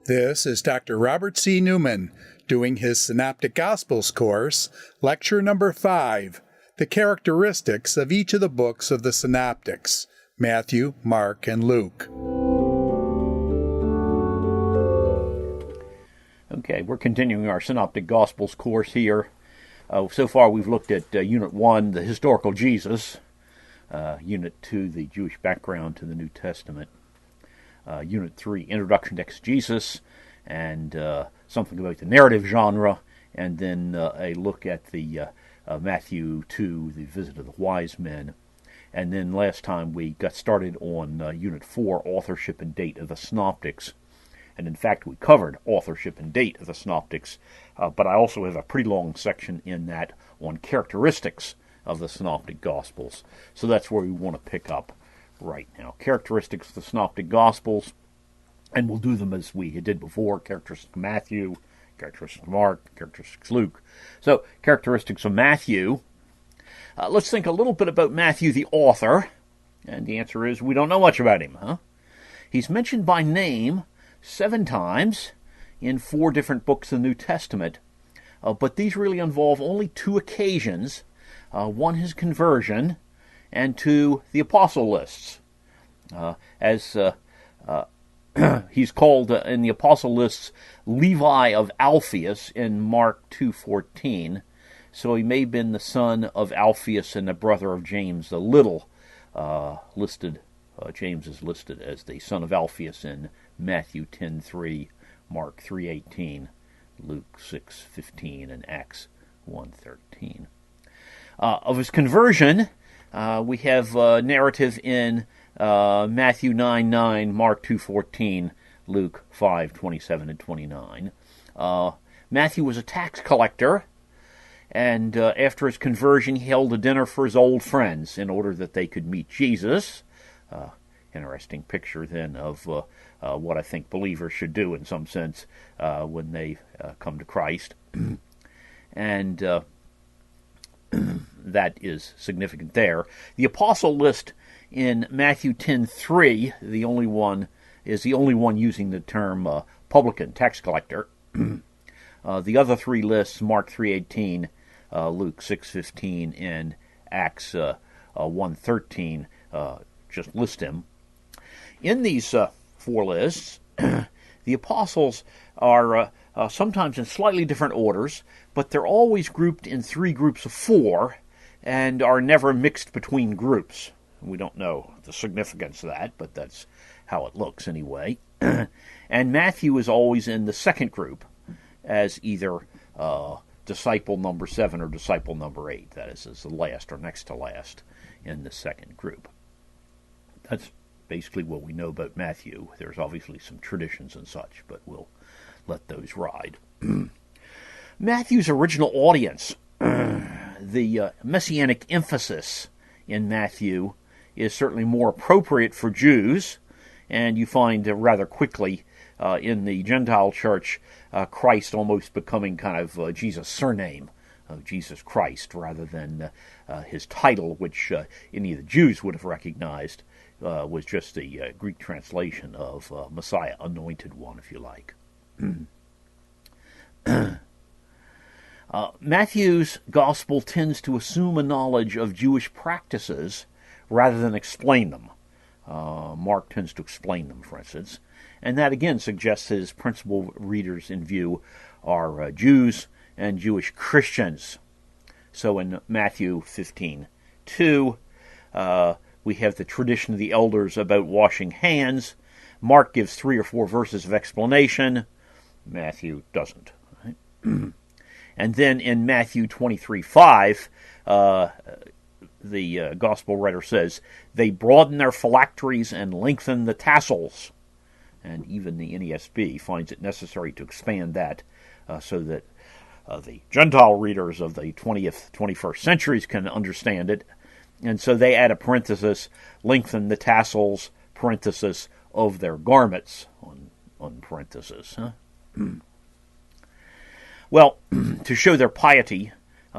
This is Dr. Robert C. Newman doing his Synoptic Gospels course, lecture number 5, the characteristics of each of the books of the Synoptics, Matthew, Mark, and Luke. Okay, we're continuing our Synoptic Gospels course here. So far we've looked at Unit 1, the historical Jesus, Unit 2, the Jewish background to the New Testament, Unit 3, Introduction to Exegesis, and something about the narrative genre, and then a look at the Matthew 2, the visit of the wise men. And then last time we got started on Unit 4, authorship and date of the Synoptics. And in fact, we covered authorship and date of the Synoptics, but I also have a pretty long section in that on characteristics of the Synoptic Gospels. So that's where we want to pick up right now. Characteristics of the Synoptic Gospels, and we'll do them as we did before. Characteristics of Matthew, characteristics of Mark, characteristics of Luke. So, characteristics of Matthew. Let's think a little bit about Matthew, the author. And the answer is we don't know much about him, huh? He's mentioned by name 7 times in 4 different books of the New Testament. But these really involve only 2 occasions. One, his conversion, and 2, the apostle lists. He's called in the apostle lists Levi of Alphaeus in Mark 2:14. So he may have been the son of Alphaeus and the brother of James the Little. James is listed as the son of Alphaeus in Matthew 10:3, Mark 3:18, Luke 6:15, and Acts 1:13. Of his conversion, we have narrative in Matthew 9:9, Mark 2:14, Luke 5:27 and 29. Matthew was a tax collector, and after his conversion, he held a dinner for his old friends in order that they could meet Jesus. Interesting picture, then, of what I think believers should do, in some sense, when they come to Christ. And that is significant there. The apostle list in Matthew 10:3, the only one using the term publican, tax collector. The other 3 lists, Mark 3:18, Luke 6:15, and Acts 1:13, just list him. In these 4 lists, the apostles are sometimes in slightly different orders, but they're always grouped in 3 groups of 4 and are never mixed between groups. We don't know the significance of that, but that's how it looks anyway. And Matthew is always in the second group as either disciple number 7 or disciple number 8. That is, as the last or next to last in the second group. That's basically what we know about Matthew. There's obviously some traditions and such, but we'll let those ride. Matthew's original audience, the messianic emphasis in Matthew is certainly more appropriate for Jews, and you find rather quickly in the Gentile church Christ almost becoming kind of Jesus' surname of Jesus Christ rather than his title, which any of the Jews would have recognized was just the Greek translation of Messiah, anointed one, if you like. Matthew's gospel tends to assume a knowledge of Jewish practices rather than explain them. Mark tends to explain them, for instance, and that again suggests his principal readers in view are Jews and Jewish Christians. So in Matthew 15:2, we have the tradition of the elders about washing hands. Mark gives 3 or 4 verses of explanation. Matthew doesn't. Right? And then in Matthew 23:5, the gospel writer says, they broaden their phylacteries and lengthen the tassels. And even the NESB finds it necessary to expand that so that the Gentile readers of the 20th, 21st centuries can understand it. And so they add a parenthesis, lengthen the tassels, parenthesis, of their garments, on parenthesis. Huh? Well, to show their piety,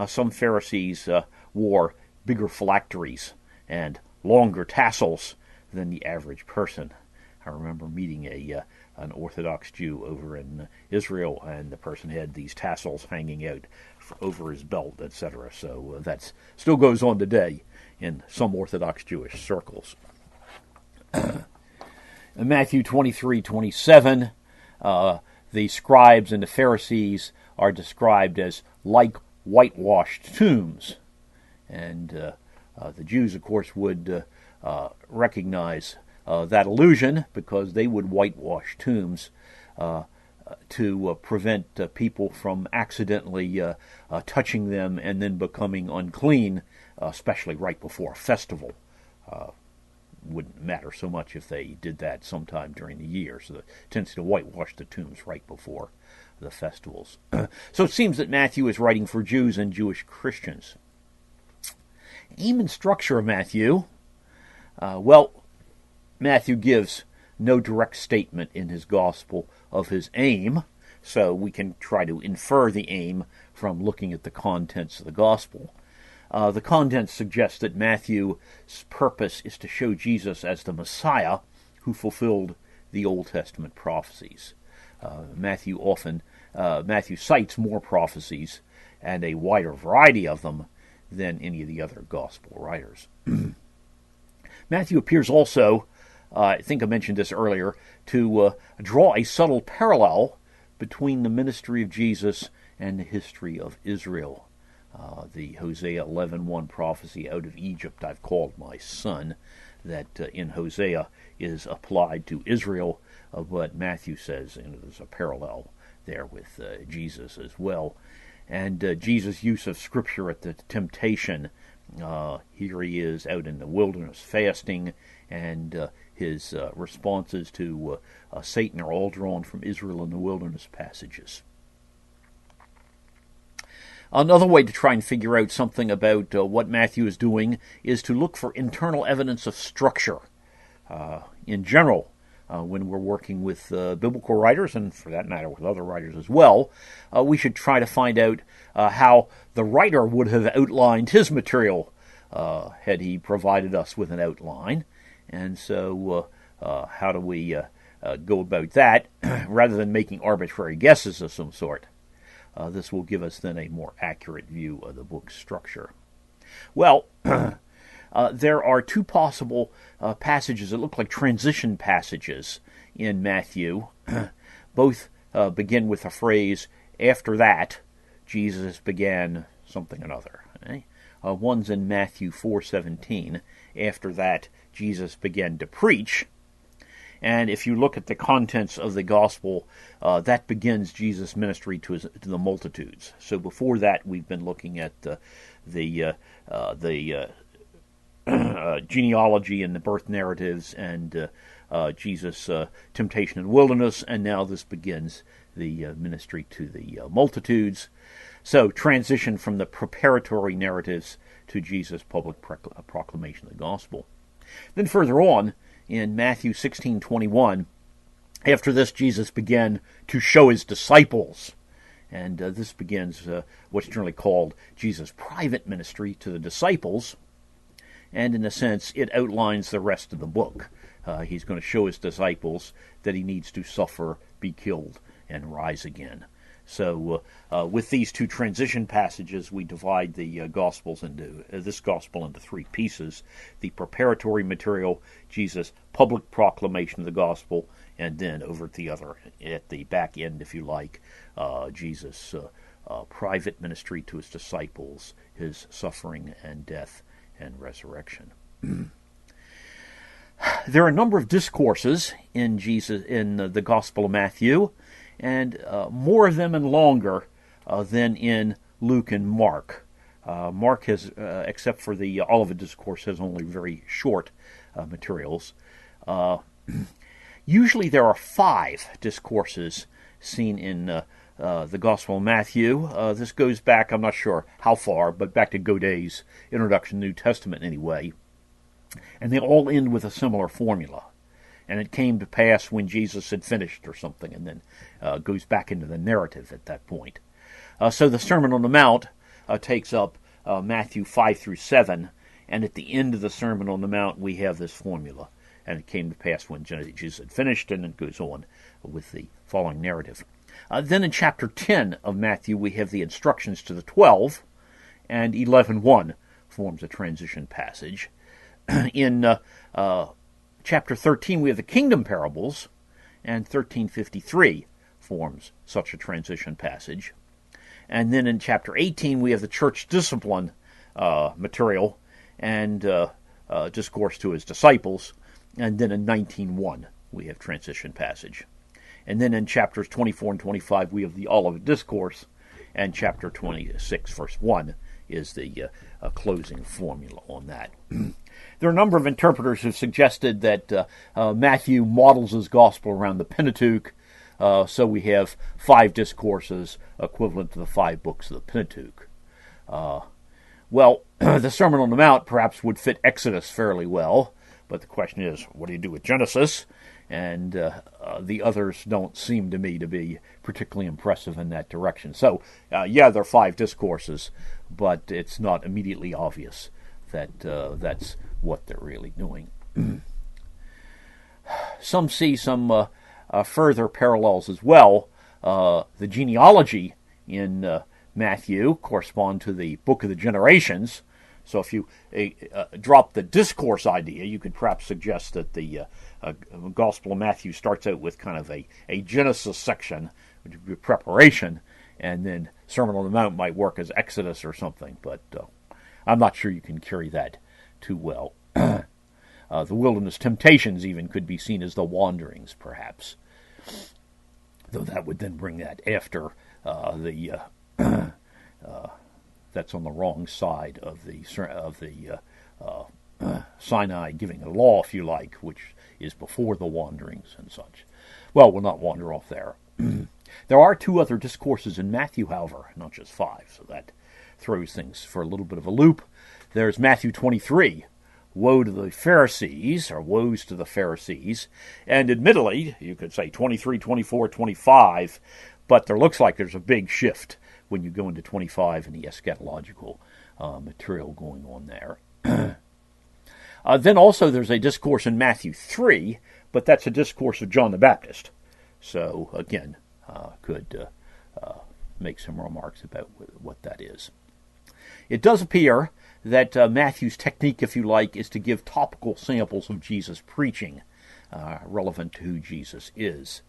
some Pharisees wore bigger phylacteries and longer tassels than the average person. I remember meeting a an Orthodox Jew over in Israel, and the person had these tassels hanging out over his belt, etc. So that still goes on today in some Orthodox Jewish circles. In Matthew 23:27, the scribes and the Pharisees are described as like whitewashed tombs. And the Jews, of course, would recognize that allusion, because they would whitewash tombs to prevent people from accidentally touching them and then becoming unclean, especially right before a festival. Wouldn't matter so much if they did that sometime during the year. So it tends to whitewash the tombs right before the festivals. So it seems that Matthew is writing for Jews and Jewish Christians. Aim and structure of Matthew. Well, Matthew gives no direct statement in his gospel of his aim, so we can try to infer the aim from looking at the contents of the gospel. The contents suggest that Matthew's purpose is to show Jesus as the Messiah who fulfilled the Old Testament prophecies. Matthew cites more prophecies, and a wider variety of them, than any of the other gospel writers. Matthew appears also, I think I mentioned this earlier, to draw a subtle parallel between the ministry of Jesus and the history of Israel. The Hosea 11:1 prophecy, "Out of Egypt I've called my son," that in Hosea is applied to Israel, but Matthew says there's a parallel there with Jesus as well. And Jesus' use of Scripture at the temptation, here he is out in the wilderness fasting, and his responses to Satan are all drawn from Israel in the wilderness passages. Another way to try and figure out something about what Matthew is doing is to look for internal evidence of structure. In general, when we're working with biblical writers, and for that matter with other writers as well, we should try to find out how the writer would have outlined his material had he provided us with an outline. And so how do we go about that rather than making arbitrary guesses of some sort? This will give us then a more accurate view of the book's structure. Well, there are two possible passages that look like transition passages in Matthew. Both begin with a phrase, "After that, Jesus began something another." One's in Matthew 4:17. "After that, Jesus began to preach." And if you look at the contents of the gospel, that begins Jesus' ministry to the multitudes. So before that, we've been looking at the genealogy and the birth narratives and Jesus' temptation in the wilderness, and now this begins the ministry to the multitudes. So transition from the preparatory narratives to Jesus' public proclamation of the gospel. Then further on, in Matthew 16:21, after this Jesus began to show his disciples, and this begins what's generally called Jesus' private ministry to the disciples, and in a sense it outlines the rest of the book. He's going to show his disciples that he needs to suffer, be killed, and rise again. So with these two transition passages, we divide the Gospels into this Gospel into three pieces: the preparatory material, Jesus' public proclamation of the Gospel, and then over at the back end, if you like, Jesus' private ministry to his disciples, his suffering and death and resurrection. There are a number of discourses in the Gospel of Matthew, and more of them and longer than in Luke and Mark. Mark has, except for the Olivet Discourse, has only very short materials. Usually there are 5 discourses seen in the Gospel of Matthew. This goes back, I'm not sure how far, but back to Godet's Introduction to the New Testament anyway. And they all end with a similar formula. And it came to pass when Jesus had finished or something, and then goes back into the narrative at that point. So the Sermon on the Mount takes up Matthew 5 through 7, and at the end of the Sermon on the Mount we have this formula. and it came to pass when Jesus had finished, and it goes on with the following narrative. Then in chapter 10 of Matthew, we have the instructions to the 12, and 11:1 forms a transition passage. In chapter 13, we have the kingdom parables, and 13:53 forms such a transition passage. And then in chapter 18, we have the church discipline material and discourse to his disciples. And then in 19:1, we have transition passage. And then in chapters 24 and 25, we have the Olivet Discourse. And chapter 26, verse 1, is the closing formula on that. There are a number of interpreters who suggested that Matthew models his gospel around the Pentateuch, so we have 5 discourses equivalent to the 5 books of the Pentateuch. Well, the Sermon on the Mount perhaps would fit Exodus fairly well, but the question is, what do you do with Genesis? And the others don't seem to me to be particularly impressive in that direction. So, yeah, there are 5 discourses, but it's not immediately obvious that that's what they're really doing. Some see some further parallels as well. The genealogy in Matthew correspond to the Book of the Generations. So if you drop the discourse idea, you could perhaps suggest that the Gospel of Matthew starts out with kind of a Genesis section, which would be preparation, and then Sermon on the Mount might work as Exodus or something, but I'm not sure you can carry that too well. The wilderness temptations even could be seen as the wanderings, perhaps, though that would then bring that after that's on the wrong side of the Sinai giving a law, if you like, which is before the wanderings and such. Well, we'll not wander off there. There are 2 other discourses in Matthew, however, not just 5, so that throws things for a little bit of a loop. There's Matthew 23, woe to the Pharisees, or woes to the Pharisees, and admittedly, you could say 23, 24, 25, but there looks like there's a big shift when you go into 25 and the eschatological material going on there. Then also there's a discourse in Matthew 3, but that's a discourse of John the Baptist. So, again, could make some remarks about what that is. It does appear that Matthew's technique, if you like, is to give topical samples of Jesus' preaching relevant to who Jesus is.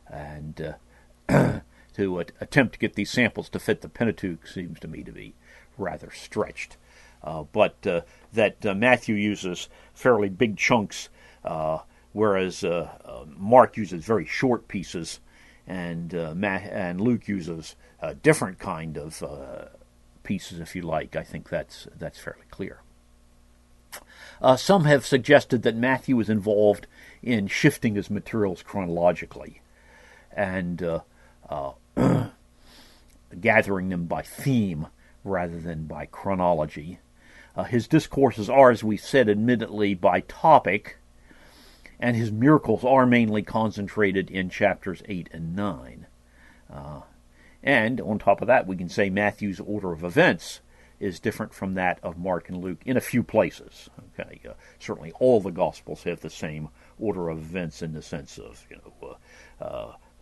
And to attempt to get these samples to fit the Pentateuch seems to me to be rather stretched. But that Matthew uses fairly big chunks, whereas Mark uses very short pieces, and Luke uses a different kind of pieces, if you like. I think that's fairly clear. Some have suggested that Matthew is involved in shifting his materials chronologically and gathering them by theme rather than by chronology. His discourses are, as we said, admittedly by topic, and his miracles are mainly concentrated in chapters 8 and 9. And on top of that, we can say Matthew's order of events is different from that of Mark and Luke in a few places. Okay, certainly all the Gospels have the same order of events in the sense of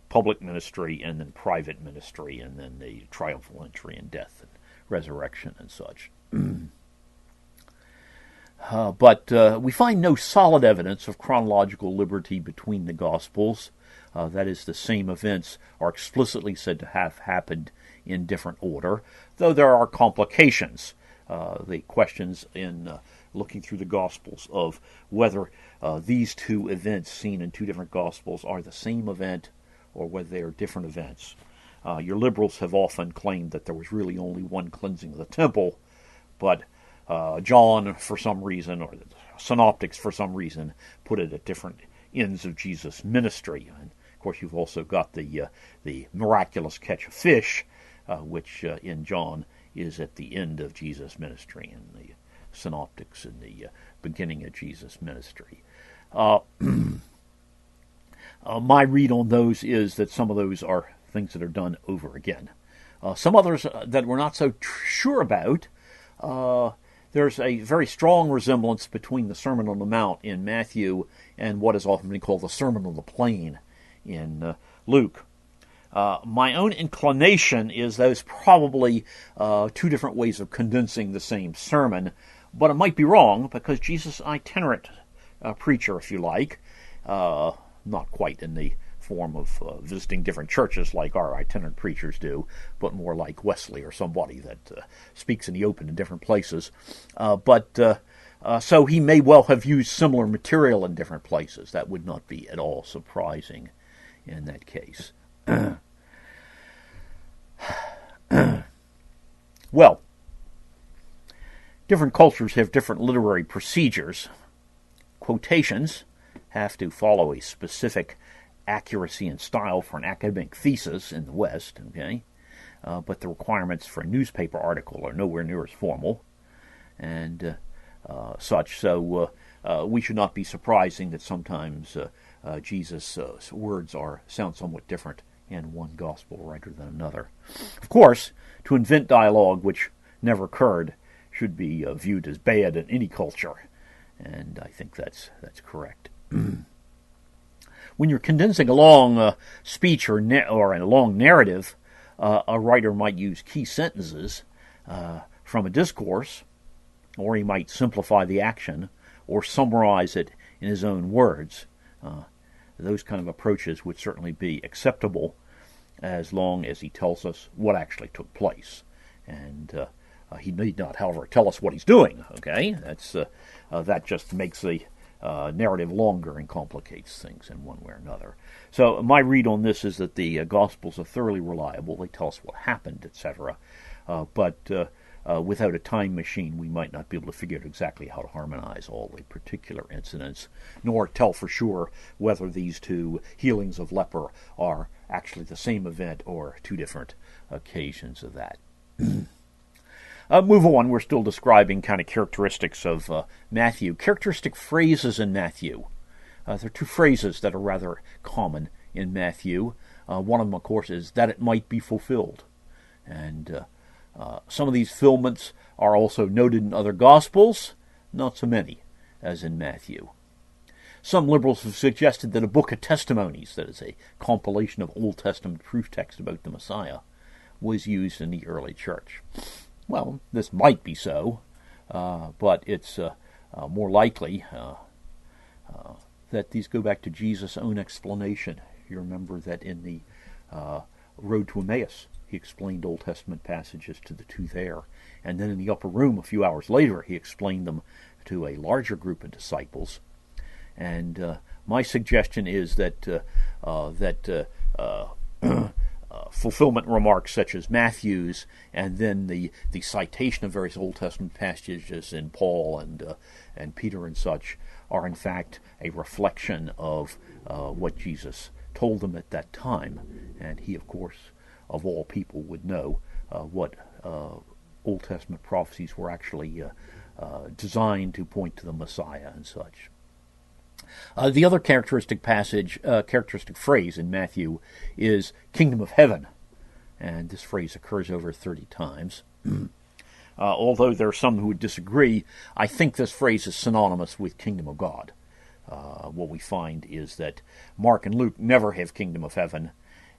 public ministry and then private ministry and then the triumphal entry and death and resurrection and such. But we find no solid evidence of chronological liberty between the Gospels. That is, the same events are explicitly said to have happened in different order, though there are complications. The questions in looking through the Gospels of whether these 2 events seen in 2 different Gospels are the same event or whether they are different events. Your liberals have often claimed that there was really only one cleansing of the temple, but John, for some reason, or the Synoptics, for some reason, put it at different ends of Jesus' ministry. And of course, you've also got the miraculous catch of fish, which in John is at the end of Jesus' ministry, and the Synoptics in the beginning of Jesus' ministry. My read on those is that some of those are things that are done over again. Some others that we're not so sure about, there's a very strong resemblance between the Sermon on the Mount in Matthew and what is often been called the Sermon on the Plain in Luke. My own inclination is those probably two different ways of condensing the same sermon, but it might be wrong because Jesus is an itinerant preacher, if you like, not quite in the form of visiting different churches like our itinerant preachers do, but more like Wesley or somebody that speaks in the open in different places. So he may well have used similar material in different places. That would not be at all surprising in that case. Well, different cultures have different literary procedures. Quotations have to follow a specific accuracy and style for an academic thesis in the West, okay? But the requirements for a newspaper article are nowhere near as formal and such. So we should not be surprising that sometimes Jesus' words sound somewhat different in one gospel writer than another. Of course, to invent dialogue which never occurred should be viewed as bad in any culture, and I think that's correct. When you're condensing a long speech or a long narrative, a writer might use key sentences from a discourse, or he might simplify the action or summarize it in his own words. Those kind of approaches would certainly be acceptable as long as he tells us what actually took place. And he need not, however, tell us what he's doing. Okay, that just makes the narrative longer and complicates things in one way or another. So my read on this is that the Gospels are thoroughly reliable. They tell us what happened, etc. But without a time machine, we might not be able to figure out exactly how to harmonize all the particular incidents, nor tell for sure whether these two healings of leper are actually the same event or two different occasions of that. Move on. We're still describing kind of characteristics of Matthew. Characteristic phrases in Matthew. There are two phrases that are rather common in Matthew. One of them, of course, is that it might be fulfilled. And some of these fulfillments are also noted in other Gospels, not so many as in Matthew. Some liberals have suggested that a book of testimonies, that is a compilation of Old Testament proof text about the Messiah, was used in the early church. Well, this might be so, but it's more likely that these go back to Jesus' own explanation. You remember that in the road to Emmaus, he explained Old Testament passages to the two there. And then in the upper room, a few hours later, he explained them to a larger group of disciples. And my suggestion is that fulfillment remarks such as Matthew's, and then the citation of various Old Testament passages in Paul and Peter and such, are in fact a reflection of what Jesus told them at that time. And he, of course, of all people, would know what Old Testament prophecies were actually designed to point to the Messiah and such. The other characteristic phrase in Matthew is kingdom of heaven, and this phrase occurs over 30 times. Although there are some who would disagree, I think this phrase is synonymous with kingdom of God. What we find is that Mark and Luke never have kingdom of heaven,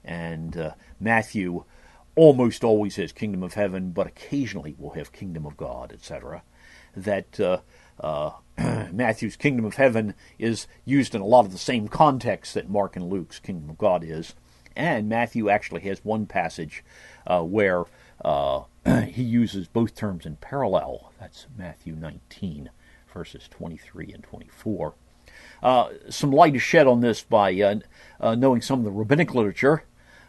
and Matthew almost always has kingdom of heaven, but occasionally will have kingdom of God, etc. That Matthew's kingdom of heaven is used in a lot of the same context that Mark and Luke's kingdom of God is. And Matthew actually has one passage where he uses both terms in parallel. That's Matthew 19, verses 23 and 24. Some light is shed on this by knowing some of the rabbinic literature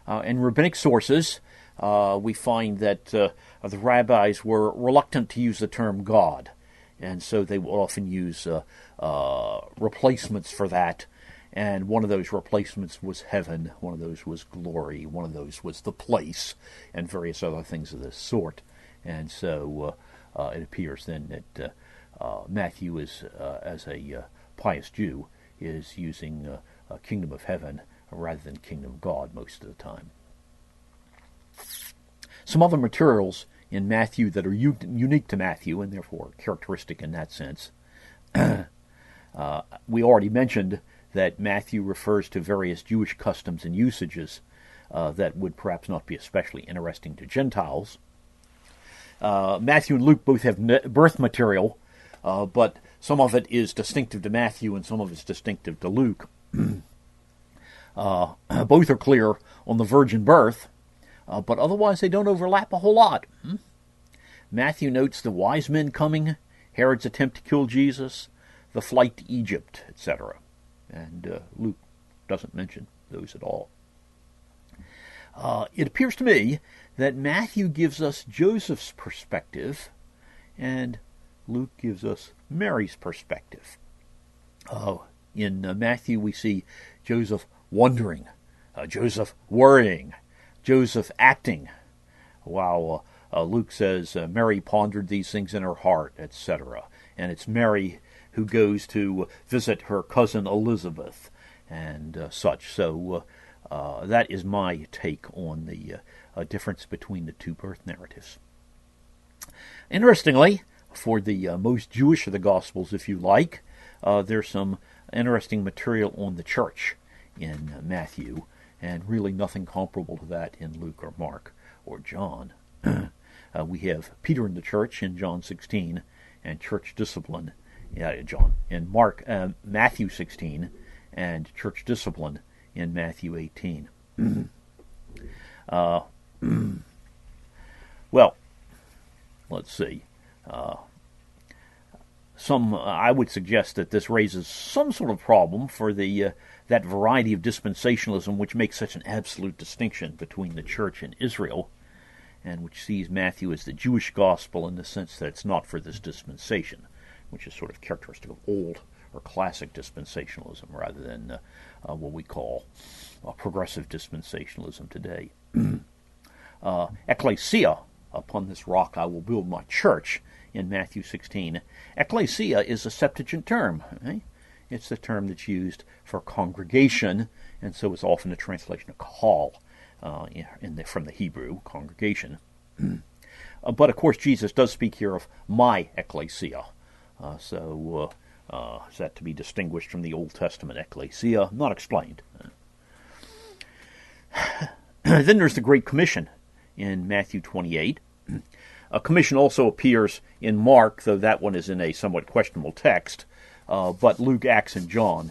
and rabbinic sources. We find that the rabbis were reluctant to use the term God, and so they will often use replacements for that. And one of those replacements was heaven, one of those was glory, one of those was the place, and various other things of this sort. And so it appears then that Matthew is, as a pious Jew, is using kingdom of heaven rather than kingdom of God most of the time. Some other materials in Matthew that are unique to Matthew and therefore characteristic in that sense. We already mentioned that Matthew refers to various Jewish customs and usages that would perhaps not be especially interesting to Gentiles. Matthew and Luke both have birth material, but some of it is distinctive to Matthew and some of it is distinctive to Luke. Both are clear on the virgin birth, but otherwise they don't overlap a whole lot. Matthew notes the wise men coming, Herod's attempt to kill Jesus, the flight to Egypt, etc. And Luke doesn't mention those at all. It appears to me that Matthew gives us Joseph's perspective and Luke gives us Mary's perspective. In Matthew we see Joseph wondering, Joseph worrying, Joseph acting, while Luke says Mary pondered these things in her heart, etc. And it's Mary who goes to visit her cousin Elizabeth and such. So that is my take on the difference between the two birth narratives. Interestingly, for the most Jewish of the Gospels, if you like, there's some interesting material on the church in Matthew, and really nothing comparable to that in Luke or Mark or John. We have Peter in the church in John 16, and church discipline in Matthew 16, and church discipline in Matthew 18. Well, let's see. I would suggest that this raises some sort of problem for that variety of dispensationalism which makes such an absolute distinction between the church and Israel, and which sees Matthew as the Jewish gospel in the sense that it's not for this dispensation, which is sort of characteristic of old or classic dispensationalism rather than what we call progressive dispensationalism today. Ecclesia, upon this rock I will build my church, in Matthew 16. Ecclesia is a Septuagint term. Okay? It's the term that's used for congregation, and so it's often a translation of kahal from the Hebrew, congregation. But of course Jesus does speak here of my ecclesia. So is that to be distinguished from the Old Testament ecclesia? Not explained. Then there's the Great Commission in Matthew 28. A commission also appears in Mark, though that one is in a somewhat questionable text. But Luke, Acts, and John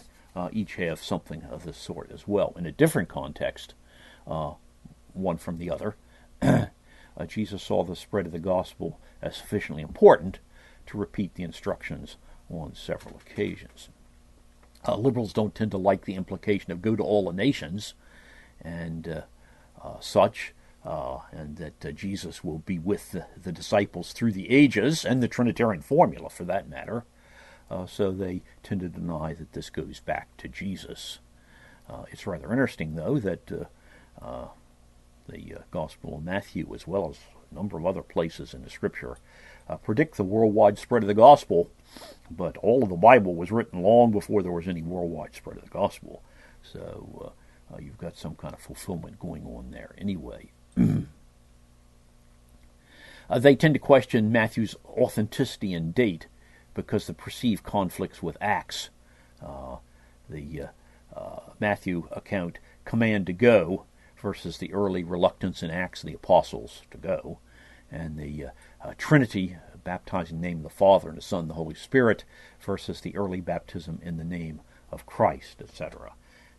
each have something of this sort as well. In a different context, one from the other, Jesus saw the spread of the gospel as sufficiently important to repeat the instructions on several occasions. Liberals don't tend to like the implication of go to all the nations and such, and that Jesus will be with the disciples through the ages, and the Trinitarian formula for that matter. So they tend to deny that this goes back to Jesus. It's rather interesting, though, that the Gospel of Matthew, as well as a number of other places in the Scripture, predict the worldwide spread of the gospel, but all of the Bible was written long before there was any worldwide spread of the gospel. So you've got some kind of fulfillment going on there anyway. They tend to question Matthew's authenticity and date because the perceived conflicts with Acts. The Matthew account, command to go, versus the early reluctance in Acts of the Apostles to go, and the Trinity, baptizing in the name of the Father and the Son and the Holy Spirit, versus the early baptism in the name of Christ, etc.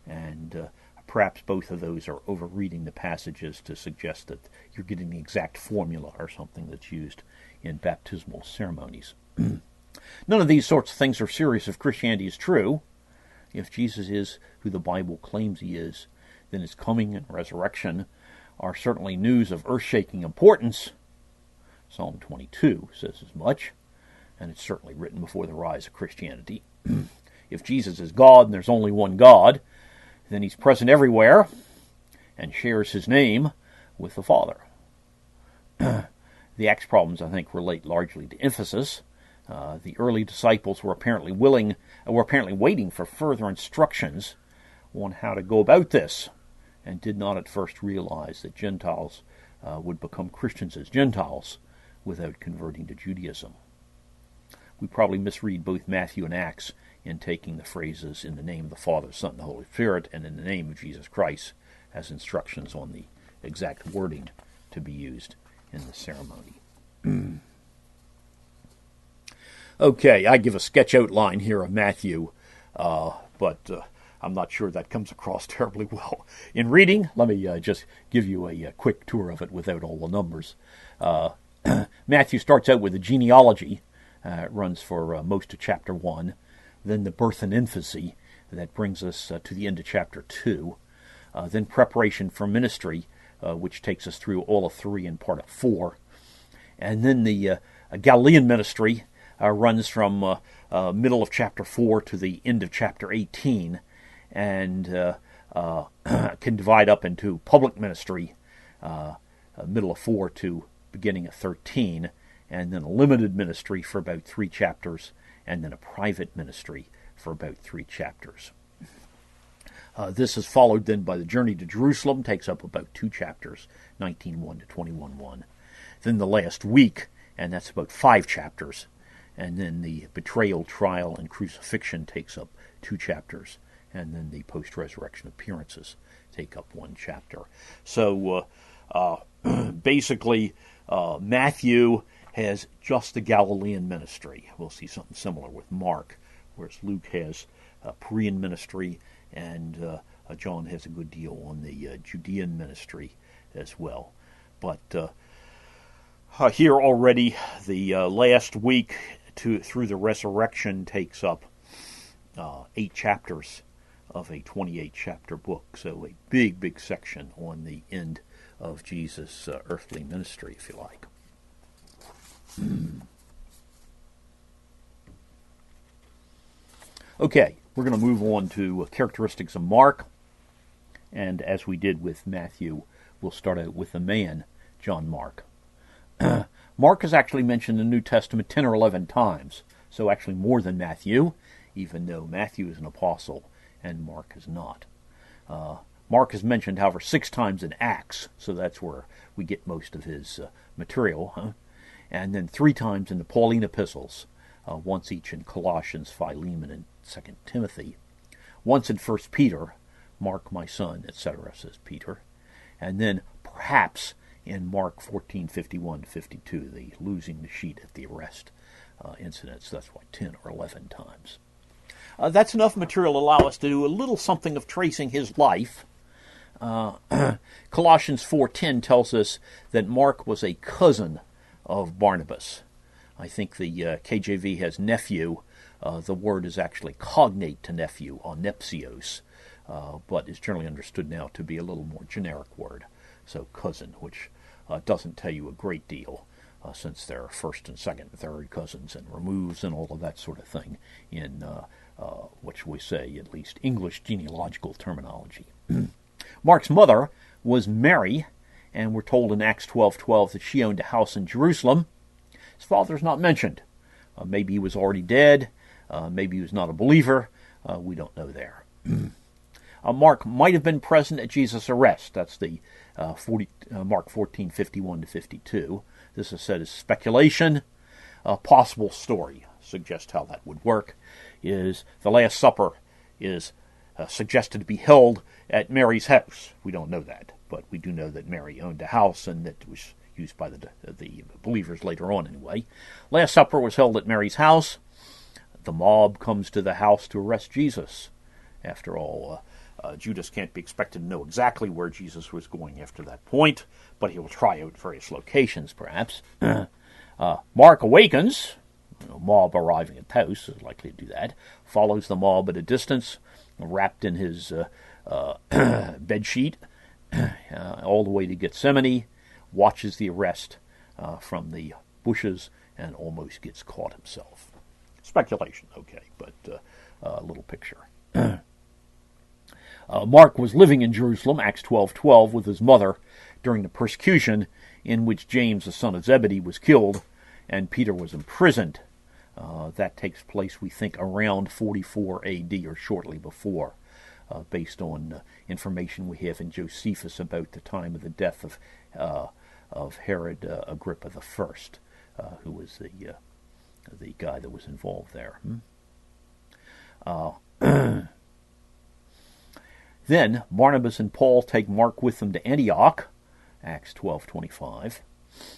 And perhaps both of those are overreading the passages to suggest that you're getting the exact formula or something that's used in baptismal ceremonies. None of these sorts of things are serious if Christianity is true. If Jesus is who the Bible claims he is, then his coming and resurrection are certainly news of earth-shaking importance. Psalm 22 says as much, and it's certainly written before the rise of Christianity. If Jesus is God and there's only one God, then he's present everywhere and shares his name with the Father. The Acts problems, I think, relate largely to emphasis. The early disciples were apparently waiting for further instructions on how to go about this, and did not at first realize that Gentiles would become Christians as Gentiles, without converting to Judaism. We probably misread both Matthew and Acts in taking the phrases in the name of the Father, Son, and the Holy Spirit, and in the name of Jesus Christ as instructions on the exact wording to be used in the ceremony. Okay, I give a sketch outline here of Matthew, but I'm not sure that comes across terribly well. In reading, let me just give you a quick tour of it without all the numbers. Matthew starts out with a genealogy. It runs for most of chapter 1. Then the birth and infancy. That brings us to the end of chapter 2. Then preparation for ministry, which takes us through all of 3 and part of 4. And then the Galilean ministry runs from middle of chapter 4 to the end of chapter 18, and can divide up into public ministry, middle of 4 to beginning of 13, and then a limited ministry for about 3 chapters, and then a private ministry for about 3 chapters. This is followed then by the journey to Jerusalem, takes up about 2 chapters, 19:1 to 21:1. Then the last week, and that's about 5 chapters. And then the betrayal, trial, and crucifixion takes up 2 chapters. And then the post-resurrection appearances take up 1 chapter. So basically, Matthew has just the Galilean ministry. We'll see something similar with Mark, whereas Luke has Perean ministry, and John has a good deal on the Judean ministry as well. But here already, the last week through the resurrection takes up 8 chapters of a 28-chapter book. So a big, big section on the end of Jesus' earthly ministry, if you like. Okay, we're going to move on to characteristics of Mark. And as we did with Matthew, we'll start out with the man, John Mark. Mark is actually mentioned in the New Testament 10 or 11 times, so actually more than Matthew, even though Matthew is an apostle and Mark is not. Mark is mentioned, however, 6 times in Acts, so that's where we get most of his material, and then 3 times in the Pauline epistles, once each in Colossians, Philemon, and 2 Timothy. Once in 1 Peter, Mark my son, etc., says Peter, and then perhaps in Mark 14:51-52, the losing the sheet at the arrest incidents. That's why 10 or 11 times. That's enough material to allow us to do a little something of tracing his life. Colossians 4:10 tells us that Mark was a cousin of Barnabas. I think the KJV has nephew. The word is actually cognate to nephew, onepsios, but is generally understood now to be a little more generic word. So cousin, which doesn't tell you a great deal, since there are first and second and third cousins and removes and all of that sort of thing in, what shall we say, at least English genealogical terminology. Mark's mother was Mary, and we're told in Acts 12:12 that she owned a house in Jerusalem. His father's not mentioned. Maybe he was already dead. Maybe he was not a believer. We don't know there. Mark might have been present at Jesus' arrest. That's the Mark 14:51-52. This is said as speculation. A possible story suggests how that would work. Is the Last Supper is suggested to be held at Mary's house. We don't know that, but we do know that Mary owned a house and that it was used by the believers later on anyway. Last Supper was held at Mary's house. The mob comes to the house to arrest Jesus. After all, Judas can't be expected to know exactly where Jesus was going after that point, but he will try out various locations, perhaps. Mark awakens. Mob arriving at the house is likely to do that. Follows the mob at a distance, wrapped in his bedsheet, all the way to Gethsemane. Watches the arrest from the bushes and almost gets caught himself. Speculation, okay, but a little picture. Mark was living in Jerusalem, Acts 12:12, with his mother during the persecution in which James, the son of Zebedee, was killed and Peter was imprisoned. That takes place, we think, around 44 A.D. or shortly before, based on information we have in Josephus about the time of the death of Herod Agrippa who was the guy that was involved there. Then Barnabas and Paul take Mark with them to Antioch, Acts 12:25.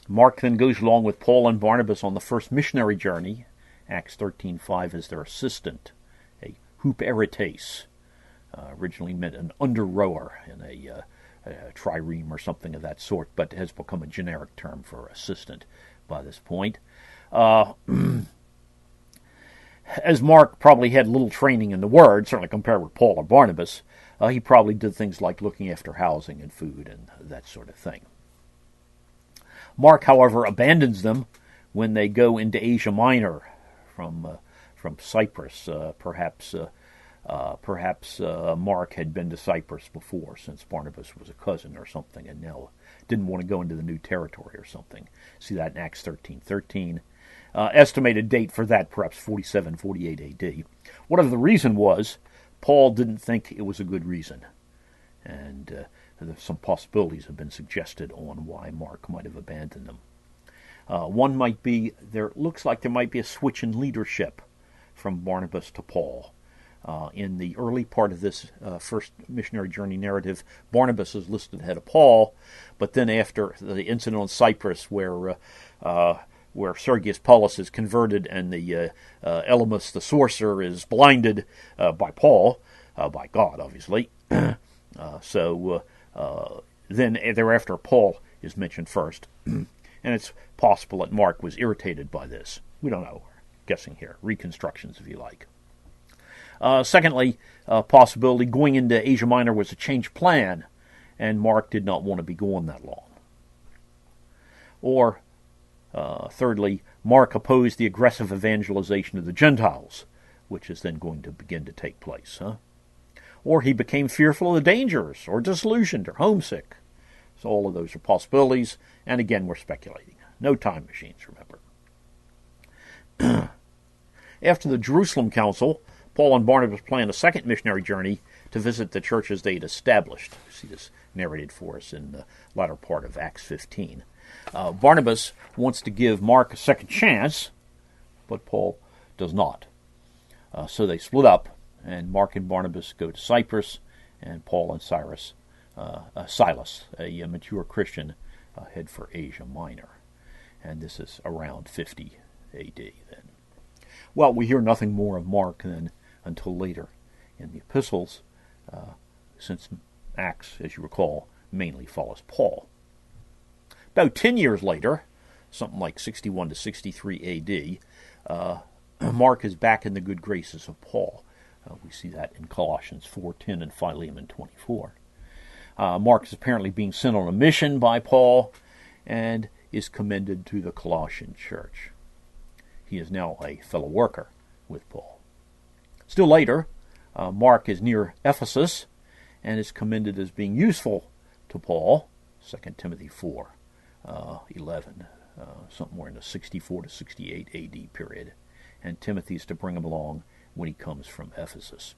Mark then goes along with Paul and Barnabas on the first missionary journey, Acts 13:5, as their assistant, a huperetes, originally meant an under-rower in a trireme or something of that sort, but has become a generic term for assistant by this point. As Mark probably had little training in the word, certainly compared with Paul or Barnabas, he probably did things like looking after housing and food and that sort of thing. Mark, however, abandons them when they go into Asia Minor from Cyprus. Perhaps Mark had been to Cyprus before, since Barnabas was a cousin or something, and now didn't want to go into the new territory or something. See that in Acts 13:13. Estimated date for that, perhaps 47, 48 A.D. Whatever the reason was, Paul didn't think it was a good reason, and some possibilities have been suggested on why Mark might have abandoned them. One might be, looks like there might be a switch in leadership from Barnabas to Paul. In the early part of this first missionary journey narrative, Barnabas is listed ahead of Paul, but then after the incident on Cyprus where Sergius Paulus is converted and the Elymas, the sorcerer, is blinded by Paul, by God, obviously. Then thereafter Paul is mentioned first, and it's possible that Mark was irritated by this. We don't know. We're guessing here. Reconstructions, if you like. Secondly, possibility going into Asia Minor was a changed plan, and Mark did not want to be gone that long. Or, thirdly, Mark opposed the aggressive evangelization of the Gentiles, which is then going to begin to take place. Or he became fearful of the dangers, or disillusioned, or homesick. So all of those are possibilities, and again, we're speculating. No time machines, remember. After the Jerusalem Council, Paul and Barnabas planned a second missionary journey to visit the churches they had established. You see this narrated for us in the latter part of Acts 15. Barnabas wants to give Mark a second chance, but Paul does not. So they split up, and Mark and Barnabas go to Cyprus, and Paul and Silas, a mature Christian, head for Asia Minor. And this is around 50 A.D. then. Well, we hear nothing more of Mark then until later in the epistles, since Acts, as you recall, mainly follows Paul. About 10 years later, something like 61 to 63 A.D., Mark is back in the good graces of Paul. We see that in Colossians 4:10 and Philemon 24. Mark is apparently being sent on a mission by Paul and is commended to the Colossian church. He is now a fellow worker with Paul. Still later, Mark is near Ephesus and is commended as being useful to Paul, 2 Timothy 4:11, somewhere in the 64 to 68 A.D. period, and Timothy is to bring him along when he comes from Ephesus.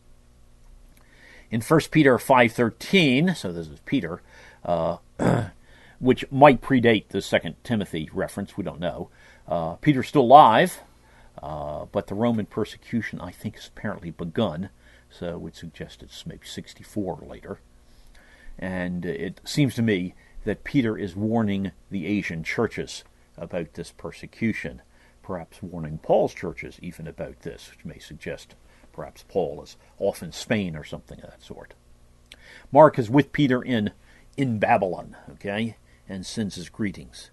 In 1 Peter 5:13, so this is Peter, which might predate the 2 Timothy reference, we don't know. Peter's still alive, but the Roman persecution, I think, has apparently begun, so it would suggest it's maybe 64 or later. And it seems to me that Peter is warning the Asian churches about this persecution, perhaps warning Paul's churches even about this, which may suggest perhaps Paul is off in Spain or something of that sort. Mark is with Peter in Babylon, okay, and sends his greetings.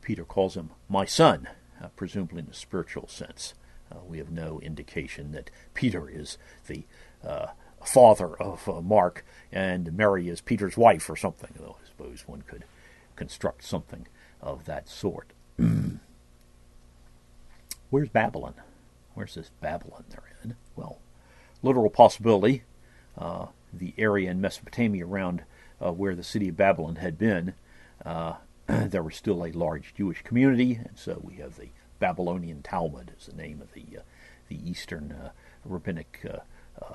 Peter calls him my son, presumably in a spiritual sense. We have no indication that Peter is the father of Mark and Mary is Peter's wife or something, though I suppose one could construct something of that sort. Where's Babylon? Where's this Babylon they're in? Well, literal possibility, the area in Mesopotamia around where the city of Babylon had been, there was still a large Jewish community, and so we have the Babylonian Talmud is the name of the Eastern rabbinic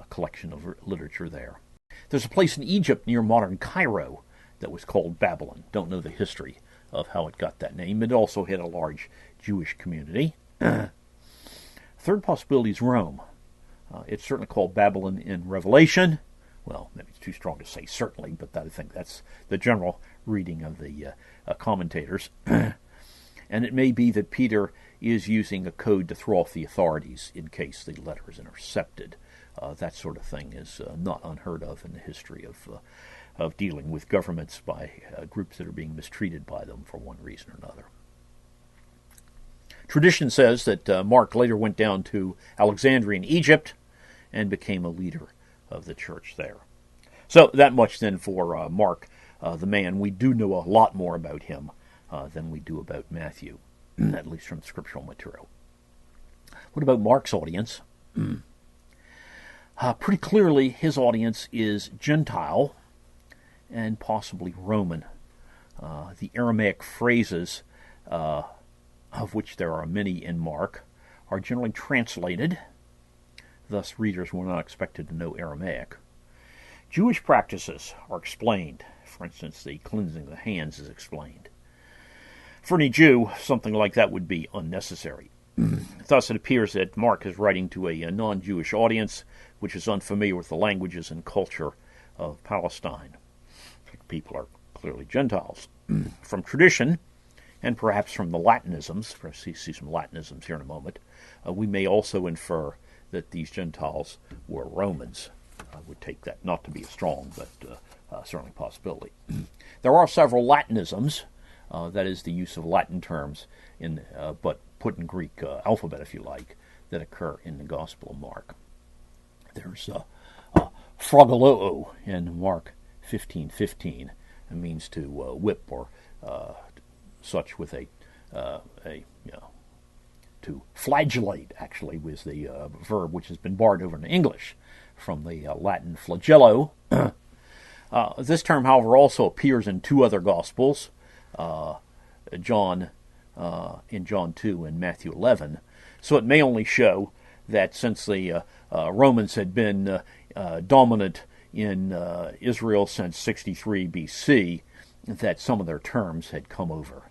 collection of literature there. There's a place in Egypt near modern Cairo that was called Babylon. Don't know the history of how it got that name. It also had a large Jewish community. Third possibility is Rome. It's certainly called Babylon in Revelation. Well, maybe it's too strong to say certainly, but I think that's the general reading of the commentators. And it may be that Peter is using a code to throw off the authorities in case the letter is intercepted. That sort of thing is not unheard of in the history of dealing with governments by groups that are being mistreated by them for one reason or another. Tradition says that Mark later went down to Alexandria in Egypt and became a leader of the church there. So that much then for Mark, the man. We do know a lot more about him than we do about Matthew, at least from scriptural material. What about Mark's audience? Pretty clearly his audience is Gentile and possibly Roman. The Aramaic phrases, of which there are many in Mark, are generally translated. Thus, readers were not expected to know Aramaic. Jewish practices are explained. For instance, the cleansing of the hands is explained. For any Jew, something like that would be unnecessary. Thus, it appears that Mark is writing to a non-Jewish audience, which is unfamiliar with the languages and culture of Palestine. People are clearly Gentiles. From tradition, and perhaps from the Latinisms, we'll see some Latinisms here in a moment, we may also infer that these Gentiles were Romans. I would take that not to be strong, but certainly a possibility. There are several Latinisms, that is the use of Latin terms, but put in Greek alphabet, if you like, that occur in the Gospel of Mark. There's fragoloo in Mark 15:15. It means to whip or such with to flagellate, actually, was the verb which has been borrowed over into English from the Latin flagello. This term, however, also appears in two other Gospels, in John 2 and Matthew 11. So it may only show that since the Romans had been dominant in Israel since 63 BC, that some of their terms had come over.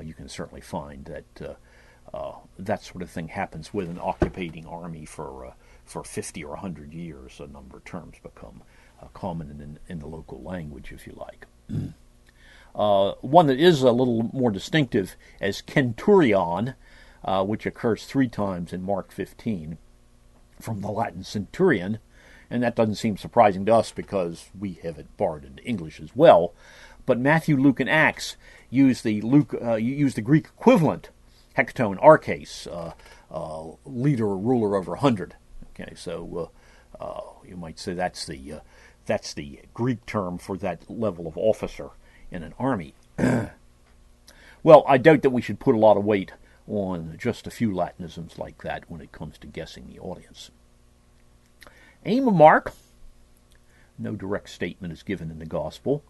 You can certainly find that that sort of thing happens with an occupating army for 50 or 100 years. A number of terms become common in the local language, if you like. One that is a little more distinctive as centurion, which occurs 3 times in Mark 15, from the Latin centurion, and that doesn't seem surprising to us because we have it borrowed into English as well. But Matthew, Luke, and Acts use the Greek equivalent, hekton arches, leader or ruler over 100. Okay, so you might say that's the Greek term for that level of officer in an army. Well, I doubt that we should put a lot of weight on just a few Latinisms like that when it comes to guessing the audience. Aim of Mark. No direct statement is given in the Gospel.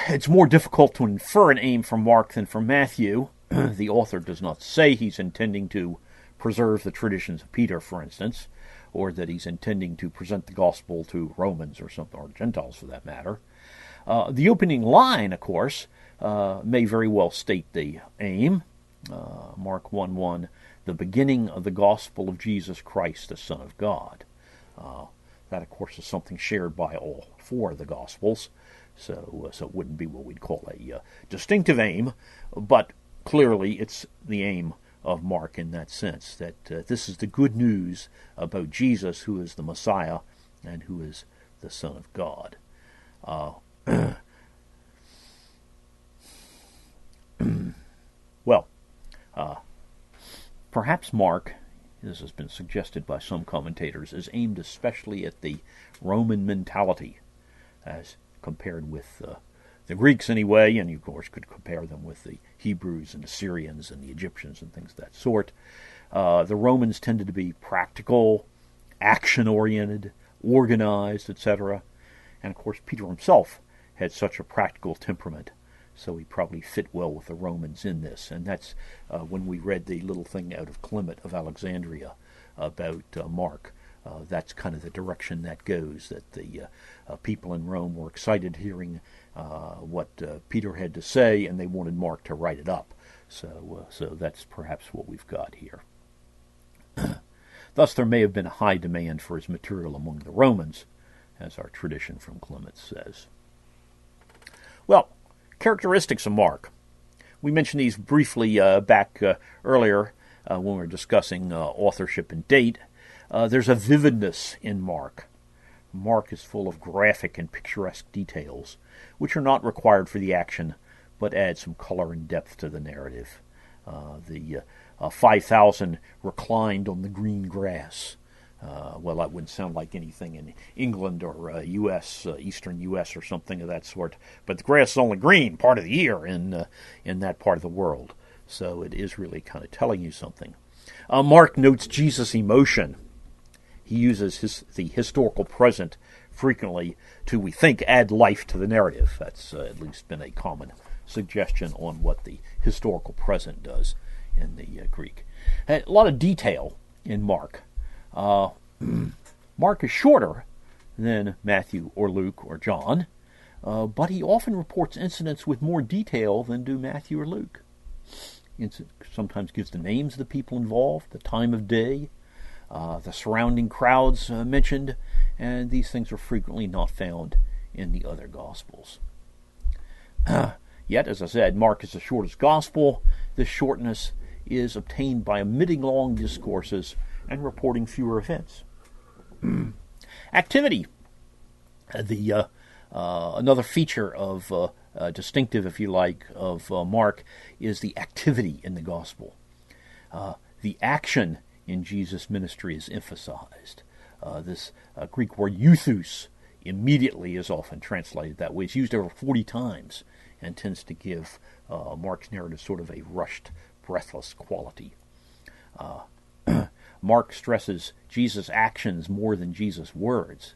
It's more difficult to infer an aim from Mark than from Matthew. The author does not say he's intending to preserve the traditions of Peter, for instance, or that he's intending to present the Gospel to Romans or something, or Gentiles for that matter. The opening line, of course, may very well state the aim. Mark 1:1, the beginning of the gospel of Jesus Christ, the Son of God. That, of course, is something shared by all 4 of the Gospels, so it wouldn't be what we'd call a distinctive aim, but clearly it's the aim of Mark in that sense, that this is the good news about Jesus, who is the Messiah and who is the Son of God. Well, perhaps Mark, this has been suggested by some commentators, is aimed especially at the Roman mentality, as compared with the Greeks anyway, and you, of course, could compare them with the Hebrews and the Syrians and the Egyptians and things of that sort. The Romans tended to be practical, action-oriented, organized, etc. And, of course, Peter himself had such a practical temperament, so he probably fit well with the Romans in this. And that's when we read the little thing out of Clement of Alexandria about Mark, that's kind of the direction that goes, that the people in Rome were excited hearing what Peter had to say, and they wanted Mark to write it up. So that's perhaps what we've got here. Thus there may have been a high demand for his material among the Romans, as our tradition from Clement says. Well, characteristics of Mark. We mentioned these briefly back earlier when we were discussing authorship and date. There's a vividness in Mark. Mark is full of graphic and picturesque details, which are not required for the action, but add some color and depth to the narrative. The 5,000 reclined on the green grass. Well, that wouldn't sound like anything in England or U.S., eastern U.S. or something of that sort. But the grass is only green part of the year in that part of the world. So it is really kind of telling you something. Mark notes Jesus' emotion. He uses the historical present frequently to, we think, add life to the narrative. That's at least been a common suggestion on what the historical present does in the Greek. A lot of detail in Mark. Mark is shorter than Matthew or Luke or John, but he often reports incidents with more detail than do Matthew or Luke. It sometimes gives the names of the people involved, the time of day, the surrounding crowds mentioned, and these things are frequently not found in the other Gospels. Yet, as I said, Mark is the shortest Gospel. This shortness is obtained by omitting long discourses and reporting fewer events. Activity. Another feature of distinctive, if you like, of Mark is the activity in the Gospel. The action in Jesus' ministry is emphasized. This Greek word euthus, immediately, is often translated that way. It's used over 40 times and tends to give Mark's narrative sort of a rushed, breathless quality. Mark stresses Jesus' actions more than Jesus' words.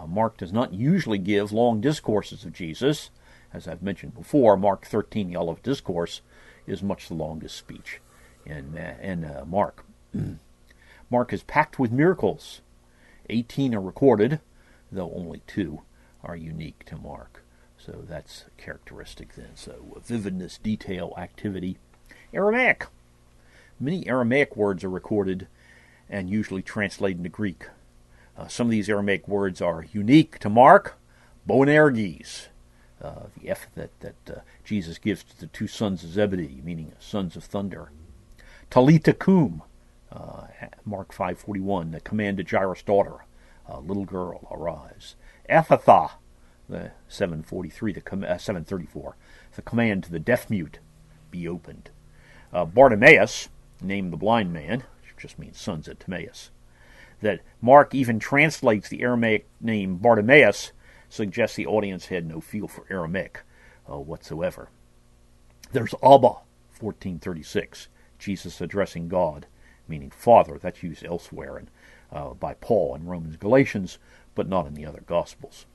Mark does not usually give long discourses of Jesus. As I've mentioned before, Mark 13, the Olivet Discourse, is much the longest speech in Mark. Mark is packed with miracles. 18 are recorded, though only 2 are unique to Mark. So that's characteristic then. So vividness, detail, activity. Aramaic. Many Aramaic words are recorded and usually translated into Greek. Some of these Aramaic words are unique to Mark. Boanerges, the epithet that Jesus gives to the 2 sons of Zebedee, meaning sons of thunder. Talitha cum, Mark 5:41, the command to Jairus' daughter, little girl, arise. Ephatha, the 734, the command to the deaf-mute, be opened. Bartimaeus, named the blind man, which just means sons of Timaeus. That Mark even translates the Aramaic name Bartimaeus suggests the audience had no feel for Aramaic whatsoever. There's Abba, 1436, Jesus addressing God, meaning Father. That's used elsewhere by Paul in Romans, Galatians, but not in the other Gospels.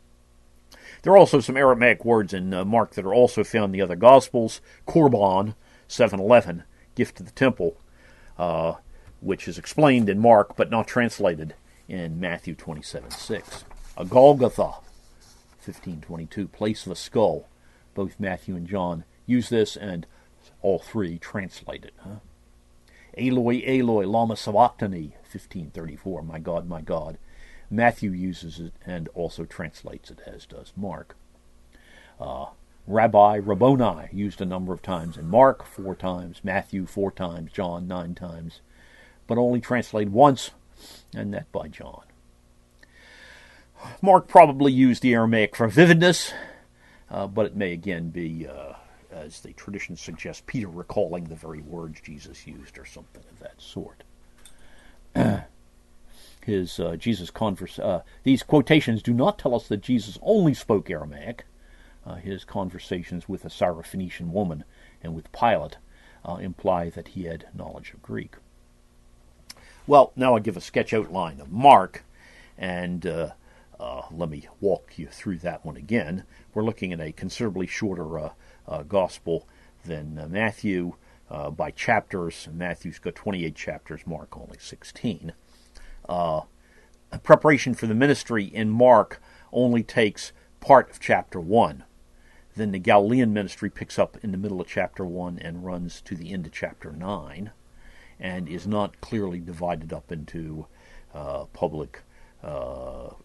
There are also some Aramaic words in Mark that are also found in the other Gospels. Korban, 7:11, gift to the temple, which is explained in Mark but not translated in Matthew 27:6. A Golgotha, 15:22, place of a skull. Both Matthew and John use this, and all 3 translate it. Eloi, Eloi, lama sabachthani, 15:34, my God, Matthew uses it and also translates it, as does Mark. Rabbi, Rabboni, used a number of times in Mark, 4 times, Matthew 4 times, John 9 times, but only translated once, and that by John. Mark probably used the Aramaic for vividness, but it may again be, as the tradition suggests, Peter recalling the very words Jesus used or something of that sort. These quotations do not tell us that Jesus only spoke Aramaic. His conversations with a Syrophoenician woman and with Pilate imply that he had knowledge of Greek. Well, now I'll give a sketch outline of Mark, and let me walk you through that one again. We're looking at a considerably shorter gospel than Matthew by chapters. Matthew's got 28 chapters, Mark only 16. preparation for the ministry in Mark only takes part of chapter 1. Then the Galilean ministry picks up in the middle of chapter 1 and runs to the end of chapter 9, and is not clearly divided up into public,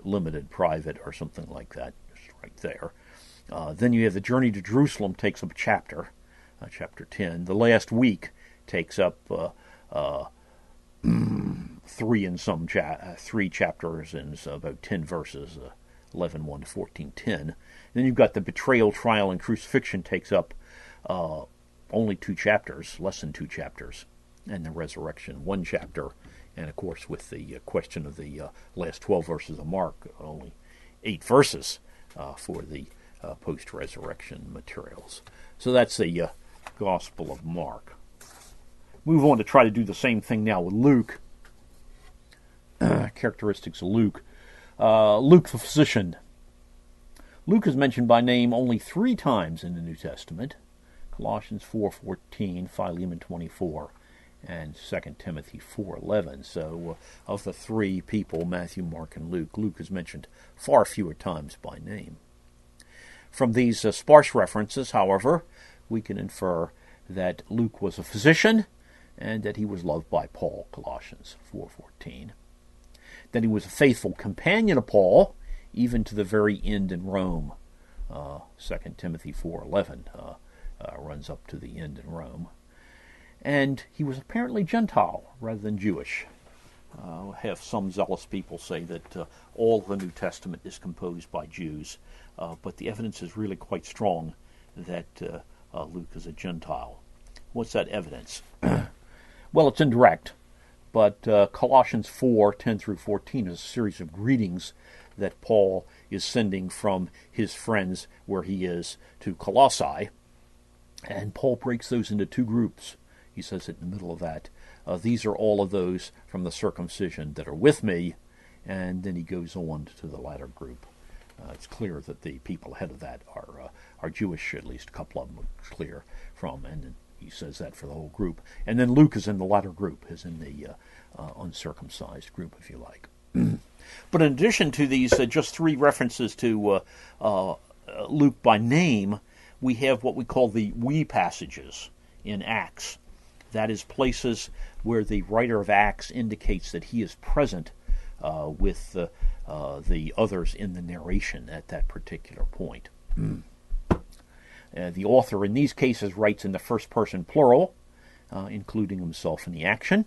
limited, private, or something like that. Just right there. Then you have the journey to Jerusalem takes up a chapter, chapter 10. The last week takes up 3 chapters and about 10 verses, 11:1 to 14:10. Then you've got the betrayal, trial, and crucifixion takes up only 2 chapters, less than 2 chapters, and the resurrection 1 chapter. And of course, with the question of the last 12 verses of Mark, only 8 verses for the post-resurrection materials. So that's the Gospel of Mark. Move on to try to do the same thing now with Luke. Characteristics of Luke. Luke the physician. Luke is mentioned by name only 3 times in the New Testament. Colossians 4:14, Philemon 24, and 2 Timothy 4:11. So of the 3 people, Matthew, Mark, and Luke, Luke is mentioned far fewer times by name. From these sparse references, however, we can infer that Luke was a physician and that he was loved by Paul, Colossians 4:14. That he was a faithful companion of Paul, even to the very end in Rome. 2 Timothy 4:11 runs up to the end in Rome. And he was apparently Gentile rather than Jewish. Have some zealous people say that all the New Testament is composed by Jews, but the evidence is really quite strong that Luke is a Gentile. What's that evidence? Well, it's indirect, but Colossians 4:10 through 14 is a series of greetings that Paul is sending from his friends where he is to Colossae, and Paul breaks those into 2 groups. He says it in the middle of that. These are all of those from the circumcision that are with me, and then he goes on to the latter group. It's clear that the people ahead of that are Jewish, at least a couple of them are clear from, and then he says that for the whole group. And then Luke is in the latter group, is in the uncircumcised group, if you like. But in addition to these just 3 references to Luke by name, we have what we call the we passages in Acts. That is places where the writer of Acts indicates that he is present with the others in the narration at that particular point. The author in these cases writes in the first person plural, including himself in the action.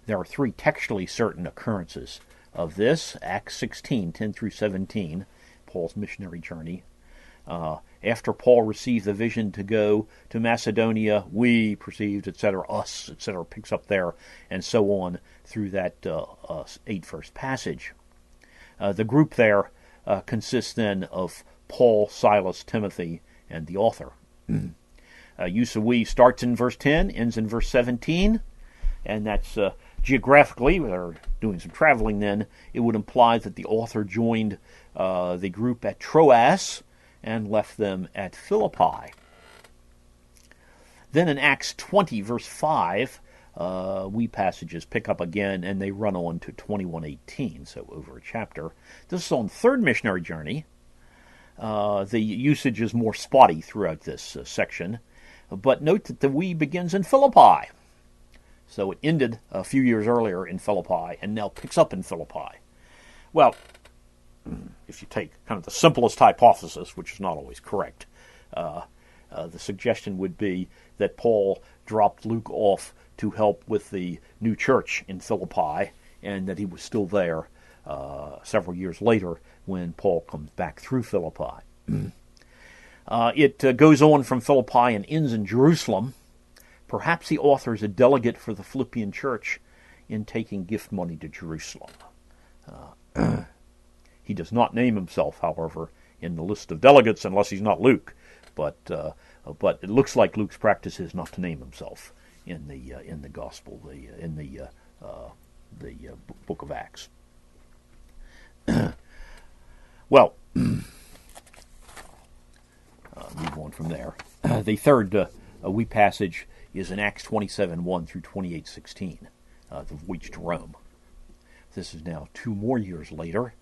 There are 3 textually certain occurrences of this. Acts 16:10 through 17, Paul's missionary journey. After Paul received the vision to go to Macedonia, we perceived, etc., us, etc., picks up there, and so on through that 8-verse passage. The group there consists then of Paul, Silas, Timothy, and the author. Use of we starts in verse 10, ends in verse 17, and that's geographically, they're doing some traveling then, it would imply that the author joined the group at Troas and left them at Philippi. Then in Acts 20, verse 5, we passages pick up again, and they run on to 21:18, so over a chapter. This is on 3rd missionary journey. The usage is more spotty throughout this section, but note that the we begins in Philippi. So it ended a few years earlier in Philippi and now picks up in Philippi. Well, if you take kind of the simplest hypothesis, which is not always correct, the suggestion would be that Paul dropped Luke off to help with the new church in Philippi, and that he was still there several years later when Paul comes back through Philippi. It goes on from Philippi and ends in Jerusalem. Perhaps the author is a delegate for the Philippian church in taking gift money to Jerusalem. He does not name himself, however, in the list of delegates unless he's not Luke. But it looks like Luke's practice is not to name himself in the gospel, in the book of Acts. Well, move on from there. The third we passage is in Acts 27:1 through 28:16, the voyage to Rome. This is now 2 more years later.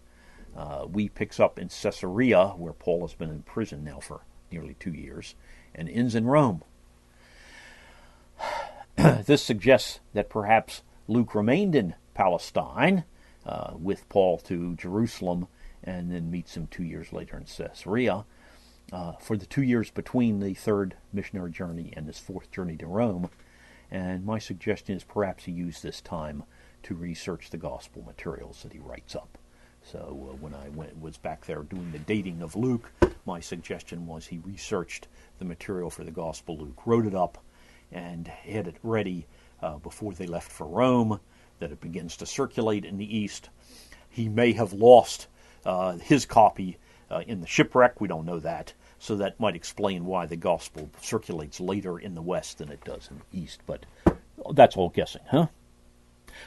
We picks up in Caesarea, where Paul has been in prison now for nearly 2 years, and ends in Rome. This suggests that perhaps Luke remained in Palestine with Paul to Jerusalem, and then meets him 2 years later in Caesarea. For the 2 years between the third missionary journey and his fourth journey to Rome. And my suggestion is perhaps he used this time to research the gospel materials that he writes up. So when I was back there doing the dating of Luke, my suggestion was he researched the material for the gospel Luke, wrote it up, and had it ready before they left for Rome, that it begins to circulate in the East. He may have lost his copy in the shipwreck. We don't know that. So that might explain why the gospel circulates later in the West than it does in the East. But that's all guessing, huh?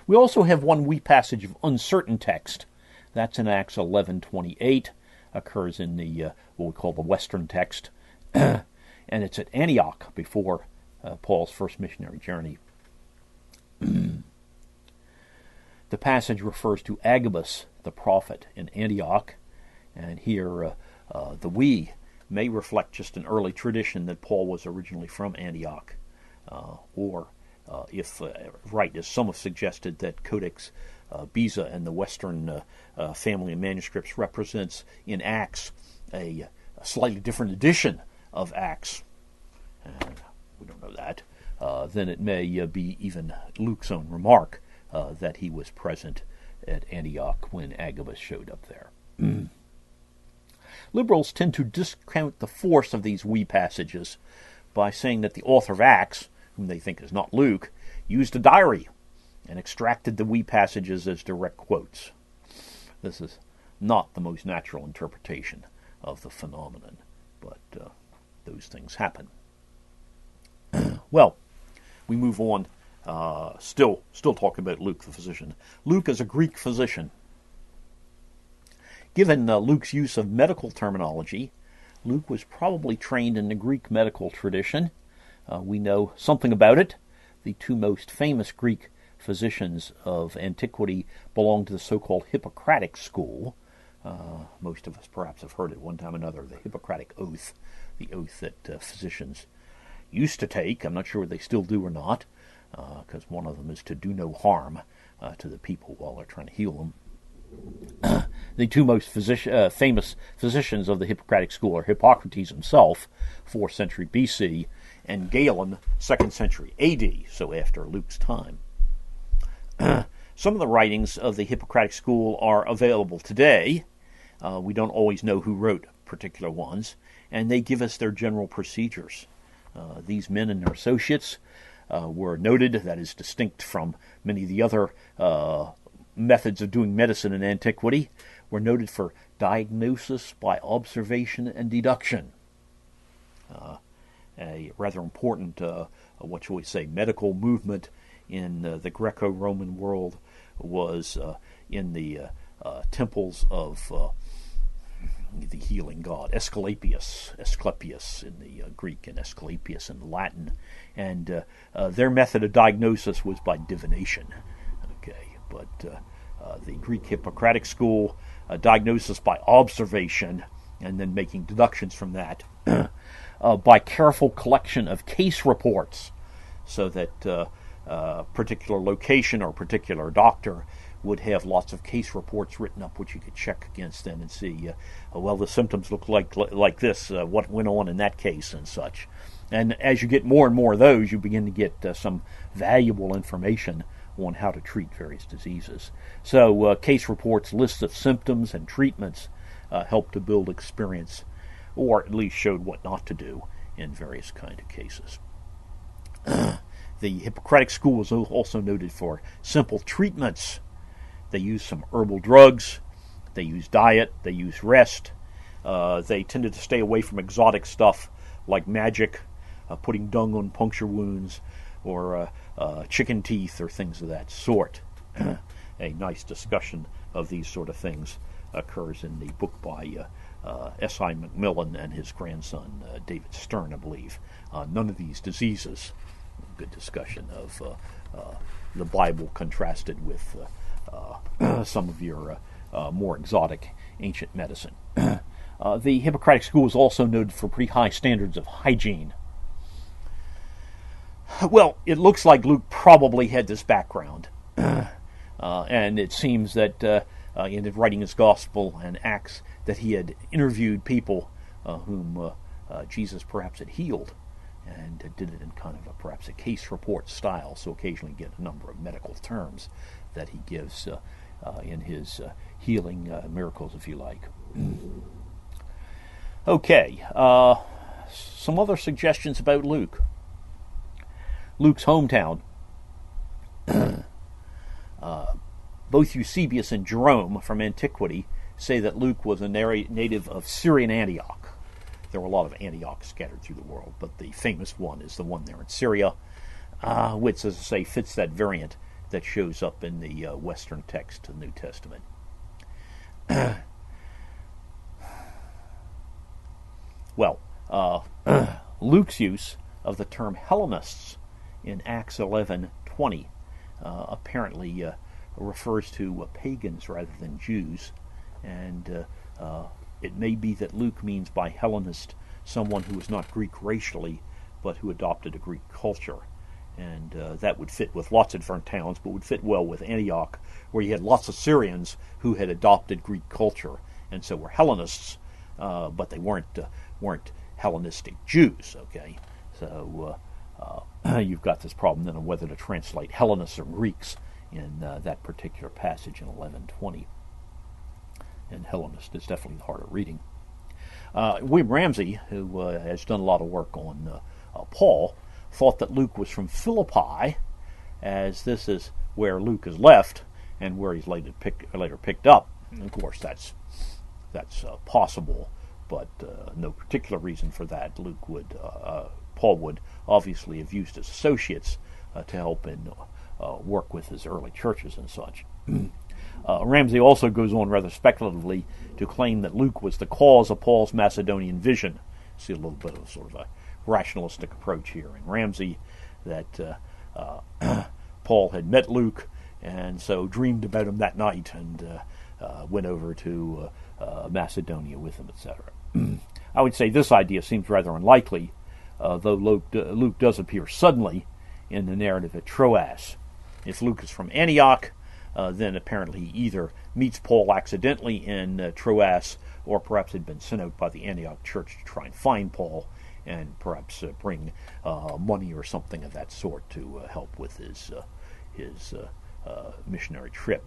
We also have one wee passage of uncertain text. That's in Acts 11:28. Occurs in the what we call the Western text. And it's at Antioch before Paul's first missionary journey. The passage refers to Agabus, the prophet, in Antioch. And here the we may reflect just an early tradition that Paul was originally from Antioch, or if right, as some have suggested, that Codex Beza and the Western family of manuscripts represents in Acts a slightly different edition of Acts, and we don't know that, then it may be even Luke's own remark that he was present at Antioch when Agabus showed up there. Liberals tend to discount the force of these wee passages by saying that the author of Acts, whom they think is not Luke, used a diary and extracted the wee passages as direct quotes. This is not the most natural interpretation of the phenomenon, but those things happen. Well, we move on, still talking about Luke the physician. Luke is a Greek physician. Given Luke's use of medical terminology, Luke was probably trained in the Greek medical tradition. We know something about it. The two most famous Greek physicians of antiquity belonged to the so-called Hippocratic school. Most of us perhaps have heard it one time or another, the Hippocratic Oath, the oath that physicians used to take. I'm not sure they still do or not, because one of them is to do no harm to the people while they're trying to heal them. The two most famous physicians of the Hippocratic school are Hippocrates himself, 4th century BC, and Galen, 2nd century AD, so after Luke's time. Some of the writings of the Hippocratic school are available today. We don't always know who wrote particular ones, and they give us their general procedures. These men and their associates were noted, that is distinct from many of the other methods of doing medicine in antiquity, were noted for diagnosis by observation and deduction. A rather important, what shall we say, medical movement in the Greco-Roman world was in the temples of the healing god, Asclepius in the Greek and Asclepius in the Latin. And their method of diagnosis was by divination. Okay, but the Greek Hippocratic school, diagnosis by observation, and then making deductions from that, by careful collection of case reports, so that a particular location or particular doctor would have lots of case reports written up which you could check against them and see, well, the symptoms look like this, what went on in that case and such. And as you get more and more of those, you begin to get some valuable information on how to treat various diseases. So case reports, lists of symptoms and treatments help to build experience, or at least showed what not to do in various kind of cases. The Hippocratic school was also noted for simple treatments. They used some herbal drugs, they used diet, they used rest. They tended to stay away from exotic stuff like magic, putting dung on puncture wounds, or chicken teeth, or things of that sort. A nice discussion of these sort of things occurs in the book by S.I. Macmillan and his grandson, David Stern, I believe. None of these diseases. Good discussion of the Bible contrasted with some of your more exotic ancient medicine. The Hippocratic school is also noted for pretty high standards of hygiene. Well, it looks like Luke probably had this background, and it seems that in writing his Gospel and Acts that he had interviewed people whom Jesus perhaps had healed, and did it in kind of perhaps a case report style, so occasionally get a number of medical terms that he gives in his healing miracles, if you like. Okay, some other suggestions about Luke. Luke's hometown. Both Eusebius and Jerome from Antiquity say that Luke was a native of Syrian Antioch. There were a lot of Antiochs scattered through the world, but the famous one is the one there in Syria, which, as I say, fits that variant that shows up in the Western text of the New Testament. Well, Luke's use of the term Hellenists in Acts 11:20 apparently refers to pagans rather than Jews, and it may be that Luke means by Hellenist someone who was not Greek racially, but who adopted a Greek culture. And that would fit with lots of different towns, but would fit well with Antioch, where you had lots of Syrians who had adopted Greek culture, and so were Hellenists, but they weren't Hellenistic Jews. Okay, so you've got this problem then of whether to translate Hellenists or Greeks in that particular passage in 11:20. And Hellenist is definitely the harder reading. William Ramsey, who has done a lot of work on Paul, thought that Luke was from Philippi, as this is where Luke is left and where he's later picked up. And of course, that's possible, but no particular reason for that. Paul would obviously have used his associates to help in work with his early churches and such. Ramsey also goes on rather speculatively to claim that Luke was the cause of Paul's Macedonian vision. See a little bit of sort of a rationalistic approach here in Ramsey, that Paul had met Luke and so dreamed about him that night and went over to Macedonia with him, etc. I would say this idea seems rather unlikely, though Luke does appear suddenly in the narrative at Troas. If Luke is from Antioch, then apparently he either meets Paul accidentally in Troas, or perhaps had been sent out by the Antioch church to try and find Paul, and perhaps bring money or something of that sort to help with his missionary trip.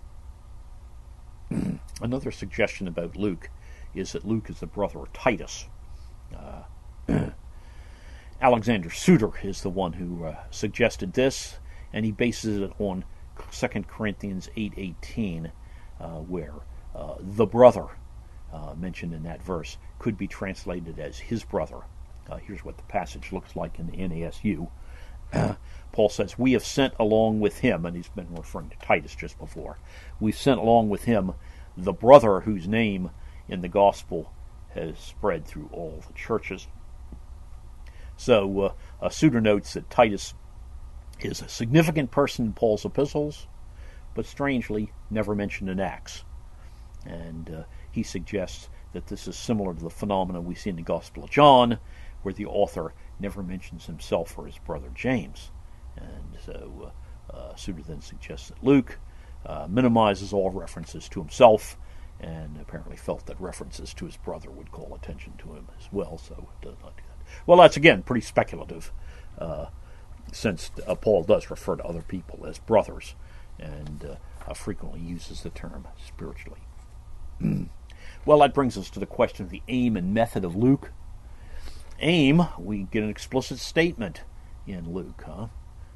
Another suggestion about Luke is that Luke is the brother of Titus. Alexander Suter is the one who suggested this, and he bases it on 2 Corinthians 8:18, where the brother mentioned in that verse could be translated as his brother. Here's what the passage looks like in the NASU. Paul says, "We have sent along with him," and he's been referring to Titus just before, "we've sent along with him the brother whose name in the gospel has spread through all the churches." So Suter notes that Titus is a significant person in Paul's epistles, but strangely never mentioned in Acts. And he suggests that this is similar to the phenomena we see in the Gospel of John, where the author never mentions himself or his brother James. And so Suter then suggests that Luke minimizes all references to himself, and apparently felt that references to his brother would call attention to him as well, so it does not do that. Well, that's again pretty speculative, since Paul does refer to other people as brothers, and frequently uses the term spiritually. Well, that brings us to the question of the aim and method of Luke. Aim, we get an explicit statement in Luke.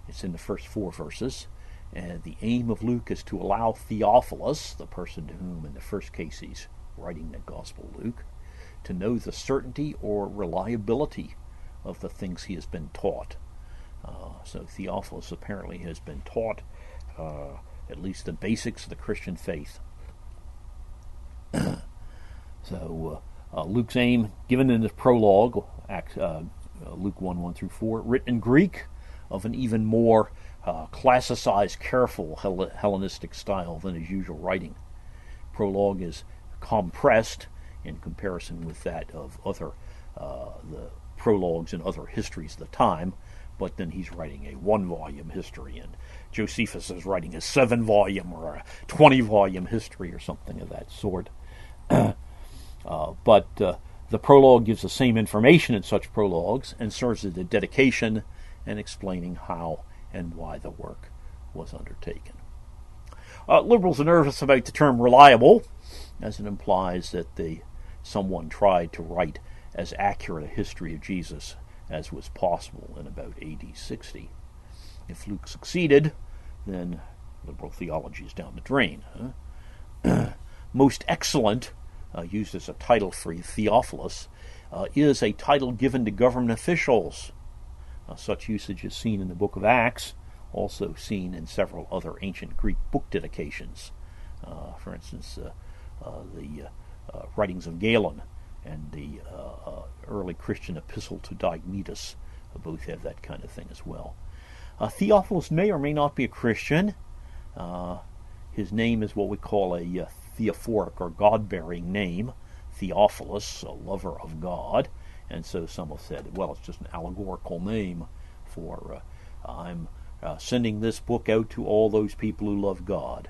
It's in the first 4 verses. And the aim of Luke is to allow Theophilus, the person to whom in the first case he's writing the Gospel of Luke, to know the certainty or reliability of the things he has been taught. So Theophilus apparently has been taught at least the basics of the Christian faith. So Luke's aim, given in his prologue, Luke 1:1-4, written in Greek, of an even more classicized, careful Hellenistic style than his usual writing. Prologue is compressed in comparison with that of other the prologues in other histories of the time, but then he's writing a 1-volume history, and Josephus is writing a 7-volume or a 20-volume history or something of that sort. But the prologue gives the same information in such prologues and serves as a dedication and explaining how and why the work was undertaken. Liberals are nervous about the term reliable, as it implies that someone tried to write as accurate a history of Jesus as was possible in about AD 60. If Luke succeeded, then liberal theology is down the drain. Most excellent, used as a title for Theophilus, is a title given to government officials. Such usage is seen in the book of Acts, also seen in several other ancient Greek book dedications. For instance, the writings of Galen and the early Christian epistle to Diognetus both have that kind of thing as well. Theophilus may or may not be a Christian. His name is what we call a theophoric or God-bearing name, Theophilus, a lover of God, and so some have said, well, it's just an allegorical name for I'm sending this book out to all those people who love God.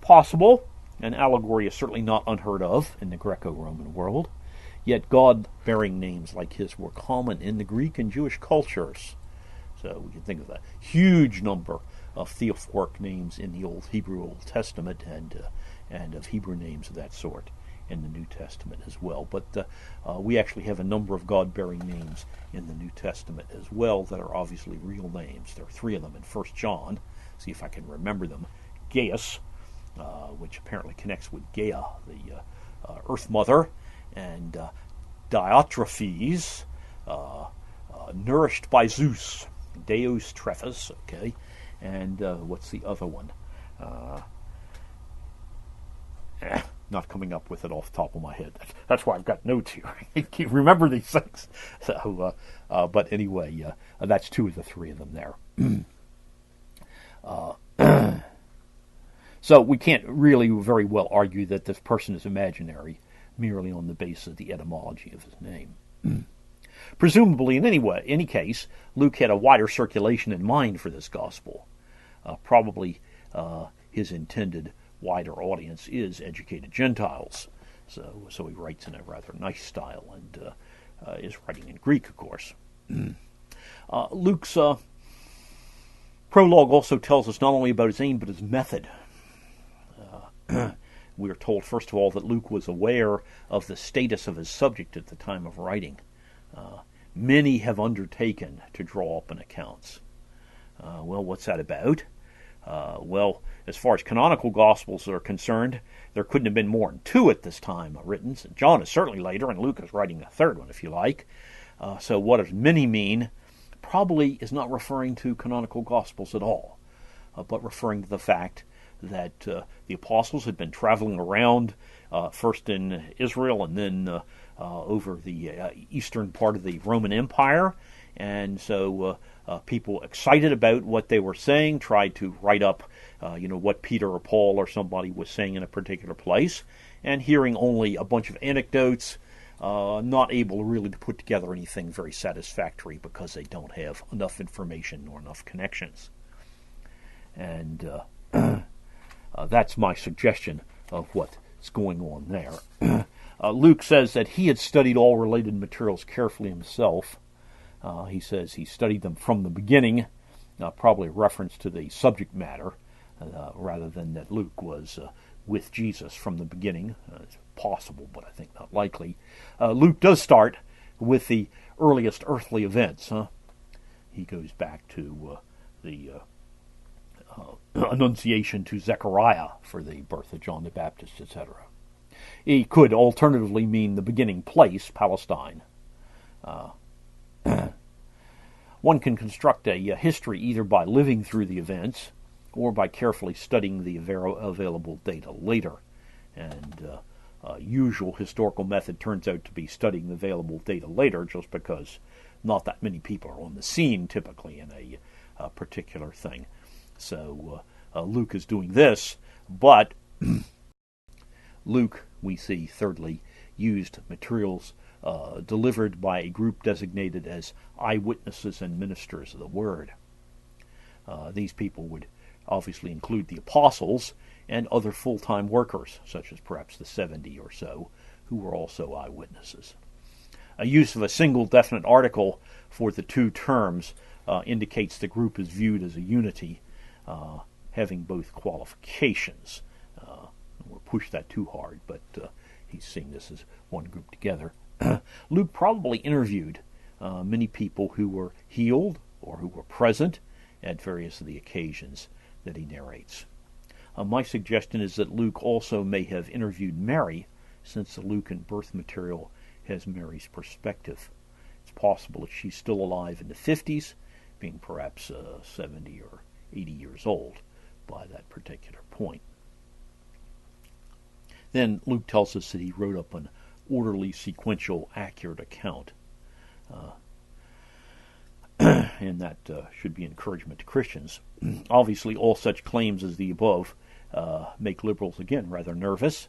Possible. An allegory is certainly not unheard of in the Greco-Roman world, yet God-bearing names like his were common in the Greek and Jewish cultures. So we can think of a huge number of theophoric names in the Hebrew Old Testament and of Hebrew names of that sort in the New Testament as well. But we actually have a number of God-bearing names in the New Testament as well that are obviously real names. There are 3 of them in 1 John. See if I can remember them. Gaius, which apparently connects with Gaia, the Earth Mother, and Diotrephes, nourished by Zeus, Deus Trephus, okay, and what's the other one? Not coming up with it off the top of my head. That's why I've got notes here. I can't remember these things. So, but anyway, that's 2 of the 3 of them there. So we can't really very well argue that this person is imaginary merely on the basis of the etymology of his name. Presumably, in any case, Luke had a wider circulation in mind for this gospel. Probably his intended wider audience is educated Gentiles. So he writes in a rather nice style and is writing in Greek, of course. Luke's prologue also tells us not only about his aim but his method. We are told, first of all, that Luke was aware of the status of his subject at the time of writing. Many have undertaken to draw up an accounts. Well, what's that about? Well, as far as canonical Gospels are concerned, there couldn't have been more than 2 at this time written. John is certainly later, and Luke is writing a 3rd one, if you like. So what does many mean? Probably is not referring to canonical Gospels at all, but referring to the fact that the apostles had been traveling around, first in Israel and then over the eastern part of the Roman Empire, and so people excited about what they were saying tried to write up what Peter or Paul or somebody was saying in a particular place, and hearing only a bunch of anecdotes, not able really to put together anything very satisfactory because they don't have enough information nor enough connections. And that's my suggestion of what's going on there. Luke says that he had studied all related materials carefully himself. He says he studied them from the beginning, probably a reference to the subject matter, rather than that Luke was with Jesus from the beginning. It's possible, but I think not likely. Luke does start with the earliest earthly events. He goes back to the annunciation to Zechariah for the birth of John the Baptist, etc. He could alternatively mean the beginning place, Palestine. One can construct a history either by living through the events or by carefully studying the available data later. And usual historical method turns out to be studying the available data later, just because not that many people are on the scene typically in particular thing. So Luke is doing this, but Luke, we see, thirdly, used materials delivered by a group designated as eyewitnesses and ministers of the Word. These people would obviously include the apostles and other full-time workers, such as perhaps the 70 or so, who were also eyewitnesses. A use of a single definite article for the two terms indicates the group is viewed as a unity, having both qualifications. We'll push that too hard, but he's seeing this as one group together. Luke probably interviewed many people who were healed or who were present at various of the occasions that he narrates. My suggestion is that Luke also may have interviewed Mary, since the Lucan birth material has Mary's perspective. It's possible that she's still alive in the 50s, being perhaps 70 or 80 years old by that particular point. Then Luke tells us that he wrote up an orderly, sequential, accurate account. And that should be encouragement to Christians. Obviously, all such claims as the above make liberals, again, rather nervous.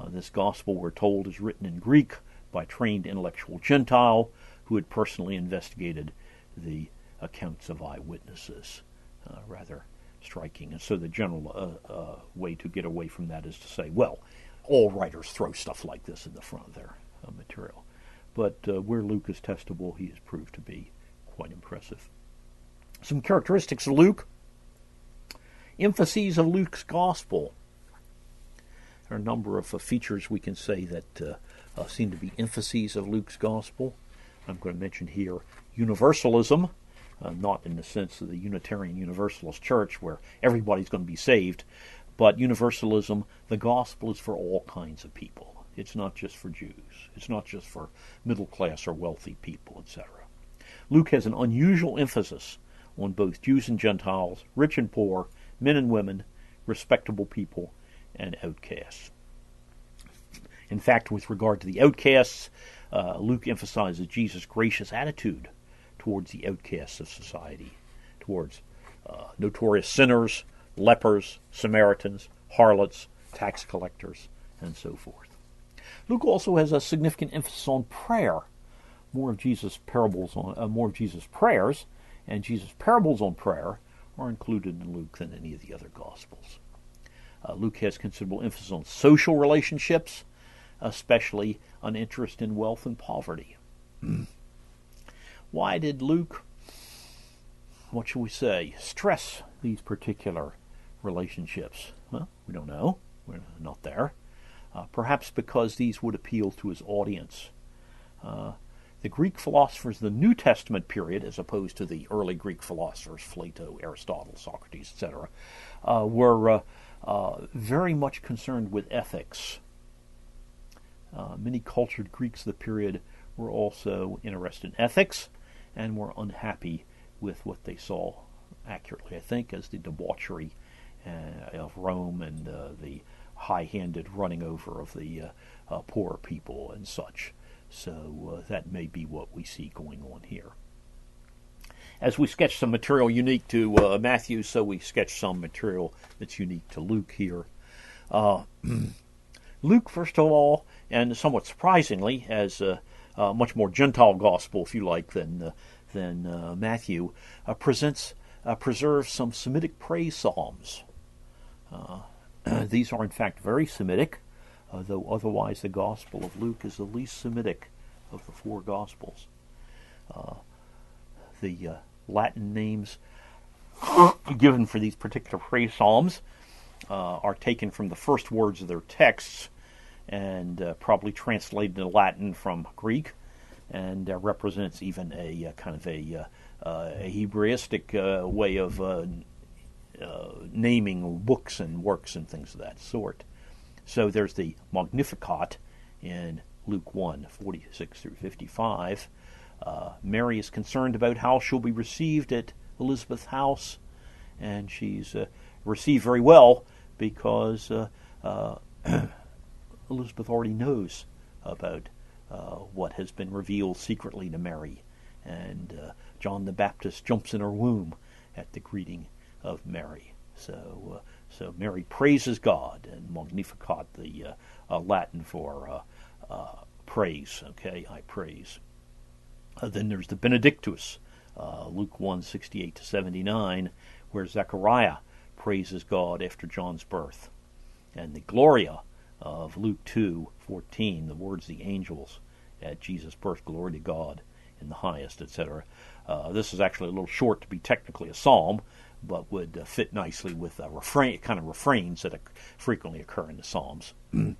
This gospel, we're told, is written in Greek by a trained intellectual Gentile who had personally investigated the accounts of eyewitnesses. Rather striking. And so the general way to get away from that is to say, well, all writers throw stuff like this in the front of their material. But where Luke is testable, he has proved to be quite impressive. Some characteristics of Luke. Emphases of Luke's gospel. There are a number of features we can say that seem to be emphases of Luke's gospel. I'm going to mention here universalism, not in the sense of the Unitarian Universalist Church where everybody's going to be saved, but universalism, the gospel is for all kinds of people. It's not just for Jews. It's not just for middle class or wealthy people, etc. Luke has an unusual emphasis on both Jews and Gentiles, rich and poor, men and women, respectable people, and outcasts. In fact, with regard to the outcasts, Luke emphasizes Jesus' gracious attitude towards the outcasts of society, towards notorious sinners, lepers, Samaritans, harlots, tax collectors, and so forth. Luke also has a significant emphasis on prayer. More of Jesus' prayers and Jesus' parables on prayer are included in Luke than any of the other Gospels. Luke has considerable emphasis on social relationships, especially an interest in wealth and poverty. Why did Luke, what shall we say, stress these particular relationships? Well, we don't know. We're not there. Perhaps because these would appeal to his audience. The Greek philosophers of the New Testament period, as opposed to the early Greek philosophers, Plato, Aristotle, Socrates, etc., were very much concerned with ethics. Many cultured Greeks of the period were also interested in ethics and were unhappy with what they saw accurately, I think, as the debauchery of Rome and the high-handed running over of the poorer people and such. So that may be what we see going on here. As we sketch some material unique to Matthew, so we sketch some material that's unique to Luke here. Luke, first of all, and somewhat surprisingly, has a much more Gentile gospel, if you like, than Matthew, preserves some Semitic praise psalms. These are, in fact, very Semitic, though otherwise the Gospel of Luke is the least Semitic of the four Gospels. The Latin names given for these particular praise psalms are taken from the first words of their texts and probably translated into Latin from Greek, and represents even a kind of a Hebraistic way of naming books and works and things of that sort. So there's the Magnificat in Luke 1, 46 through 55. Mary is concerned about how she'll be received at Elizabeth's house, and she's received very well because Elizabeth already knows about what has been revealed secretly to Mary, and John the Baptist jumps in her womb at the greeting of Mary. So Mary praises God, and Magnificat, the Latin for praise. Okay, I praise. Then there's the Benedictus, Luke 1:68-79, where Zechariah praises God after John's birth, and the Gloria of Luke 2:14, the words of the angels at Jesus' birth, glory to God in the highest, etc. This is actually a little short to be technically a psalm, but would fit nicely with refrains that frequently occur in the Psalms. And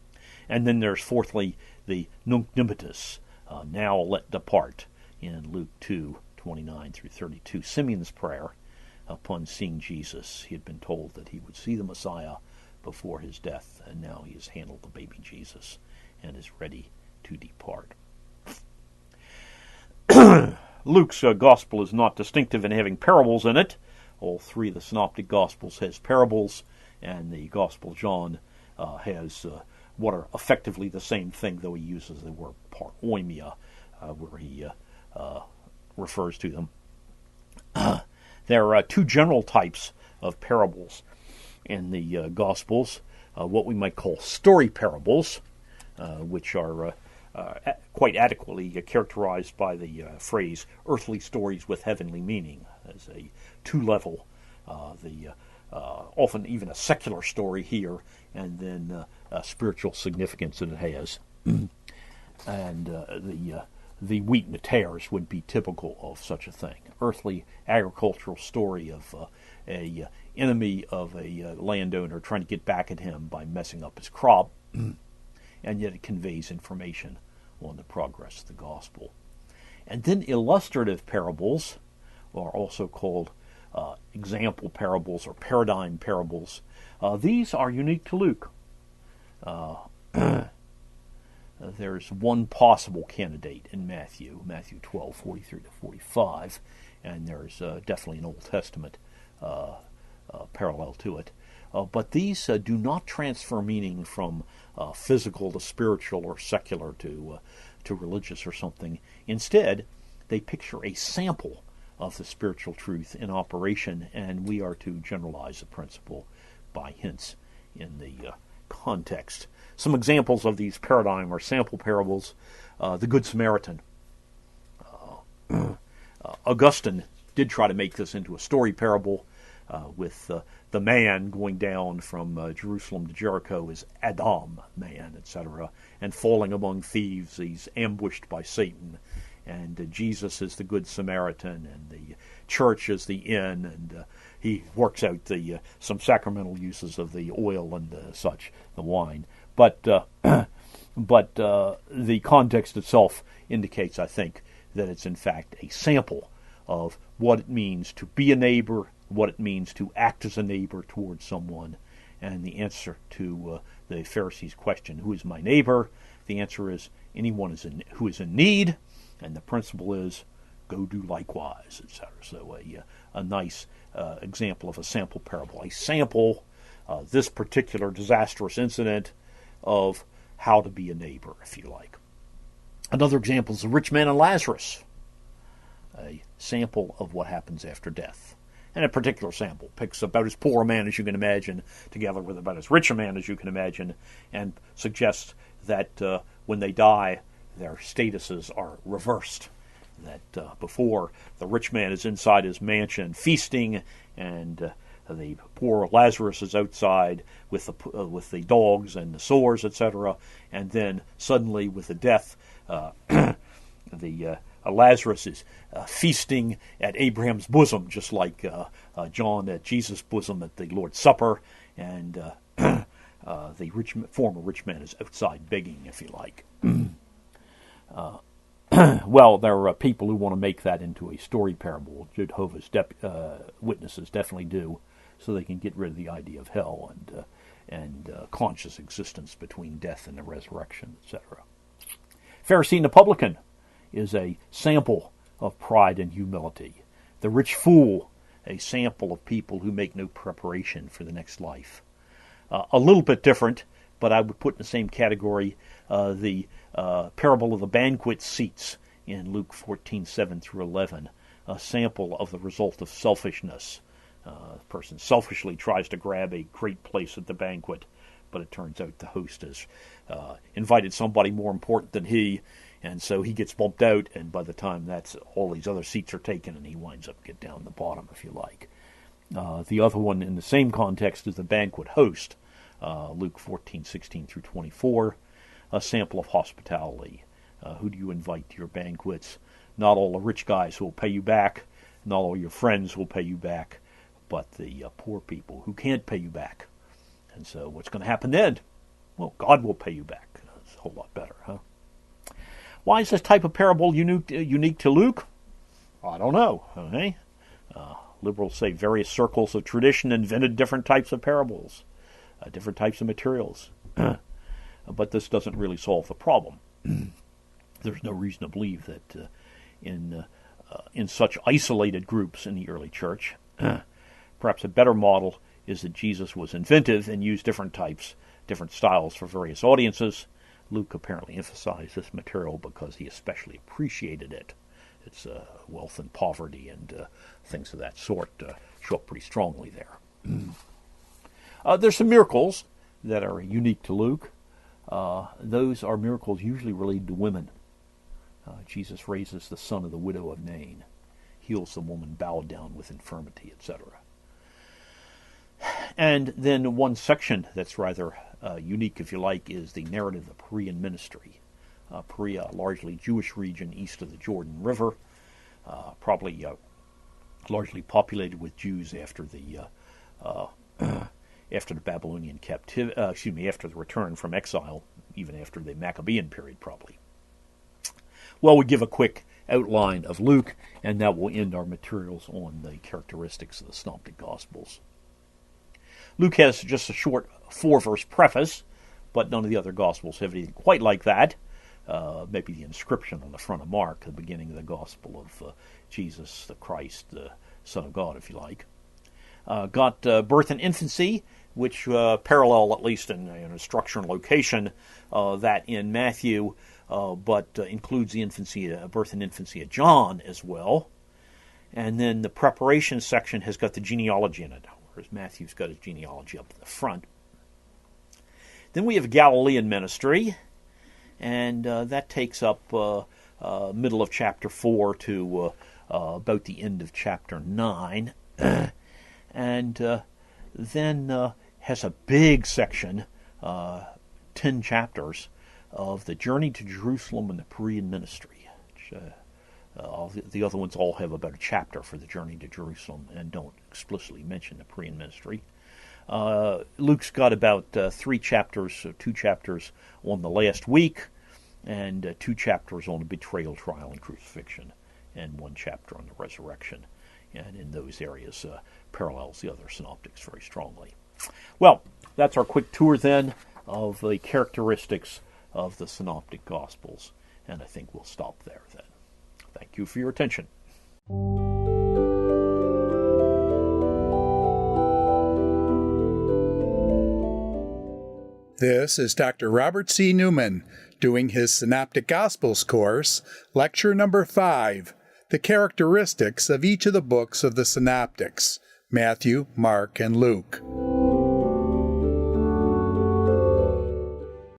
then there's fourthly the Nunc Dimittis, now let depart, in Luke 2:29-32. Simeon's prayer upon seeing Jesus. He had been told that he would see the Messiah before his death, and now he has handled the baby Jesus and is ready to depart. Luke's gospel is not distinctive in having parables in it. All three of the Synoptic Gospels has parables, and the Gospel of John has what are effectively the same thing, though he uses the word paroimia, where he refers to them. There are two general types of parables in the Gospels, what we might call story parables, which are quite adequately characterized by the phrase earthly stories with heavenly meaning, as a two-level, often even a secular story here, and then spiritual significance that it has. And the wheat and the tares would be typical of such a thing. Earthly agricultural story of a enemy of a landowner trying to get back at him by messing up his crop, and yet it conveys information on the progress of the gospel. And then illustrative parables are also called example parables or paradigm parables. These are unique to Luke. There's one possible candidate in Matthew 12:43-45, and there's definitely an Old Testament parallel to it. But these do not transfer meaning from physical to spiritual or secular to religious or something. Instead, they picture a sample of the spiritual truth in operation, and we are to generalize the principle by hints in the context. Some examples of these paradigm or sample parables: the Good Samaritan. Augustine did try to make this into a story parable, with the man going down from Jerusalem to Jericho is Adam, man, etc., and falling among thieves. He's ambushed by Satan, and Jesus is the Good Samaritan, and the church is the inn, and he works out some sacramental uses of the oil and such, the wine. But the context itself indicates, I think, that it's in fact a sample of what it means to be a neighbor, what it means to act as a neighbor towards someone, and the answer to the Pharisees' question, who is my neighbor? The answer is anyone who is in need, and the principle is go do likewise, etc. So a nice example of a sample parable. A sample, this particular disastrous incident of how to be a neighbor, if you like. Another example is the rich man and Lazarus, a sample of what happens after death. And a particular sample picks about as poor a man as you can imagine, together with about as rich a man as you can imagine, and suggests that when they die, their statuses are reversed. That before, the rich man is inside his mansion feasting, and the poor Lazarus is outside with the dogs and the sores, etc. And then suddenly, with the death, Lazarus is feasting at Abraham's bosom, just like John at Jesus' bosom at the Lord's Supper, and the former rich man is outside begging, if you like. Well, there are people who want to make that into a story parable. Jehovah's Witnesses definitely do, so they can get rid of the idea of hell and conscious existence between death and the resurrection, etc. Pharisee and the publican is a sample of pride and humility. The rich fool, a sample of people who make no preparation for the next life. A little bit different, but I would put in the same category the parable of the banquet seats in Luke 14:7-11, a sample of the result of selfishness, The person selfishly tries to grab a great place at the banquet, but it turns out the host has invited somebody more important than he, and so he gets bumped out, and by the time all these other seats are taken, and he winds up get down the bottom, if you like. The other one in the same context is the banquet host, Luke 14:16 through 24, a sample of hospitality. Who do you invite to your banquets? Not all the rich guys who will pay you back, not all your friends will pay you back, but the poor people who can't pay you back. And so what's going to happen then? Well, God will pay you back. That's a whole lot better, huh? Why is this type of parable unique to Luke? I don't know. Okay? Liberals say various circles of tradition invented different types of parables, different types of materials. But this doesn't really solve the problem. There's no reason to believe that in such isolated groups in the early church, perhaps a better model is that Jesus was inventive and used different styles for various audiences. Luke apparently emphasized this material because he especially appreciated it. Its wealth and poverty and things of that sort show up pretty strongly there. There's some miracles that are unique to Luke. Those are miracles usually related to women. Jesus raises the son of the widow of Nain, heals the woman bowed down with infirmity, etc. And then one section that's rather unique, if you like, is the narrative of the Perean ministry. Perea, a largely Jewish region east of the Jordan River, probably largely populated with Jews after the Babylonian captivity, after the return from exile, even after the Maccabean period, probably. Well, we give a quick outline of Luke, and that will end our materials on the characteristics of the Synoptic Gospels. Luke has just a short 4-verse preface, but none of the other Gospels have anything quite like that. Maybe the inscription on the front of Mark, the beginning of the Gospel of Jesus, the Christ, the Son of God, if you like. Got birth and infancy, which parallel, at least in a structure and location, that in Matthew, but includes the birth and infancy of John as well. And then the preparation section has got the genealogy in it, whereas Matthew's got his genealogy up in the front. Then we have Galilean ministry, and that takes up middle of chapter 4 to about the end of chapter 9. And then has a big section, 10 chapters, of the journey to Jerusalem and the Perean ministry. Which, the other ones all have about a chapter for the journey to Jerusalem and don't explicitly mention the Perean ministry. Luke's got about 3 chapters, 2 chapters on the last week, and 2 chapters on the betrayal, trial, and crucifixion, and 1 chapter on the resurrection. And in those areas parallels the other synoptics very strongly. Well, that's our quick tour then of the characteristics of the Synoptic Gospels, and I think we'll stop there then. Thank you for your attention. This is Dr. Robert C. Newman doing his Synoptic Gospels course, lecture number 5, the characteristics of each of the books of the Synoptics, Matthew, Mark, and Luke.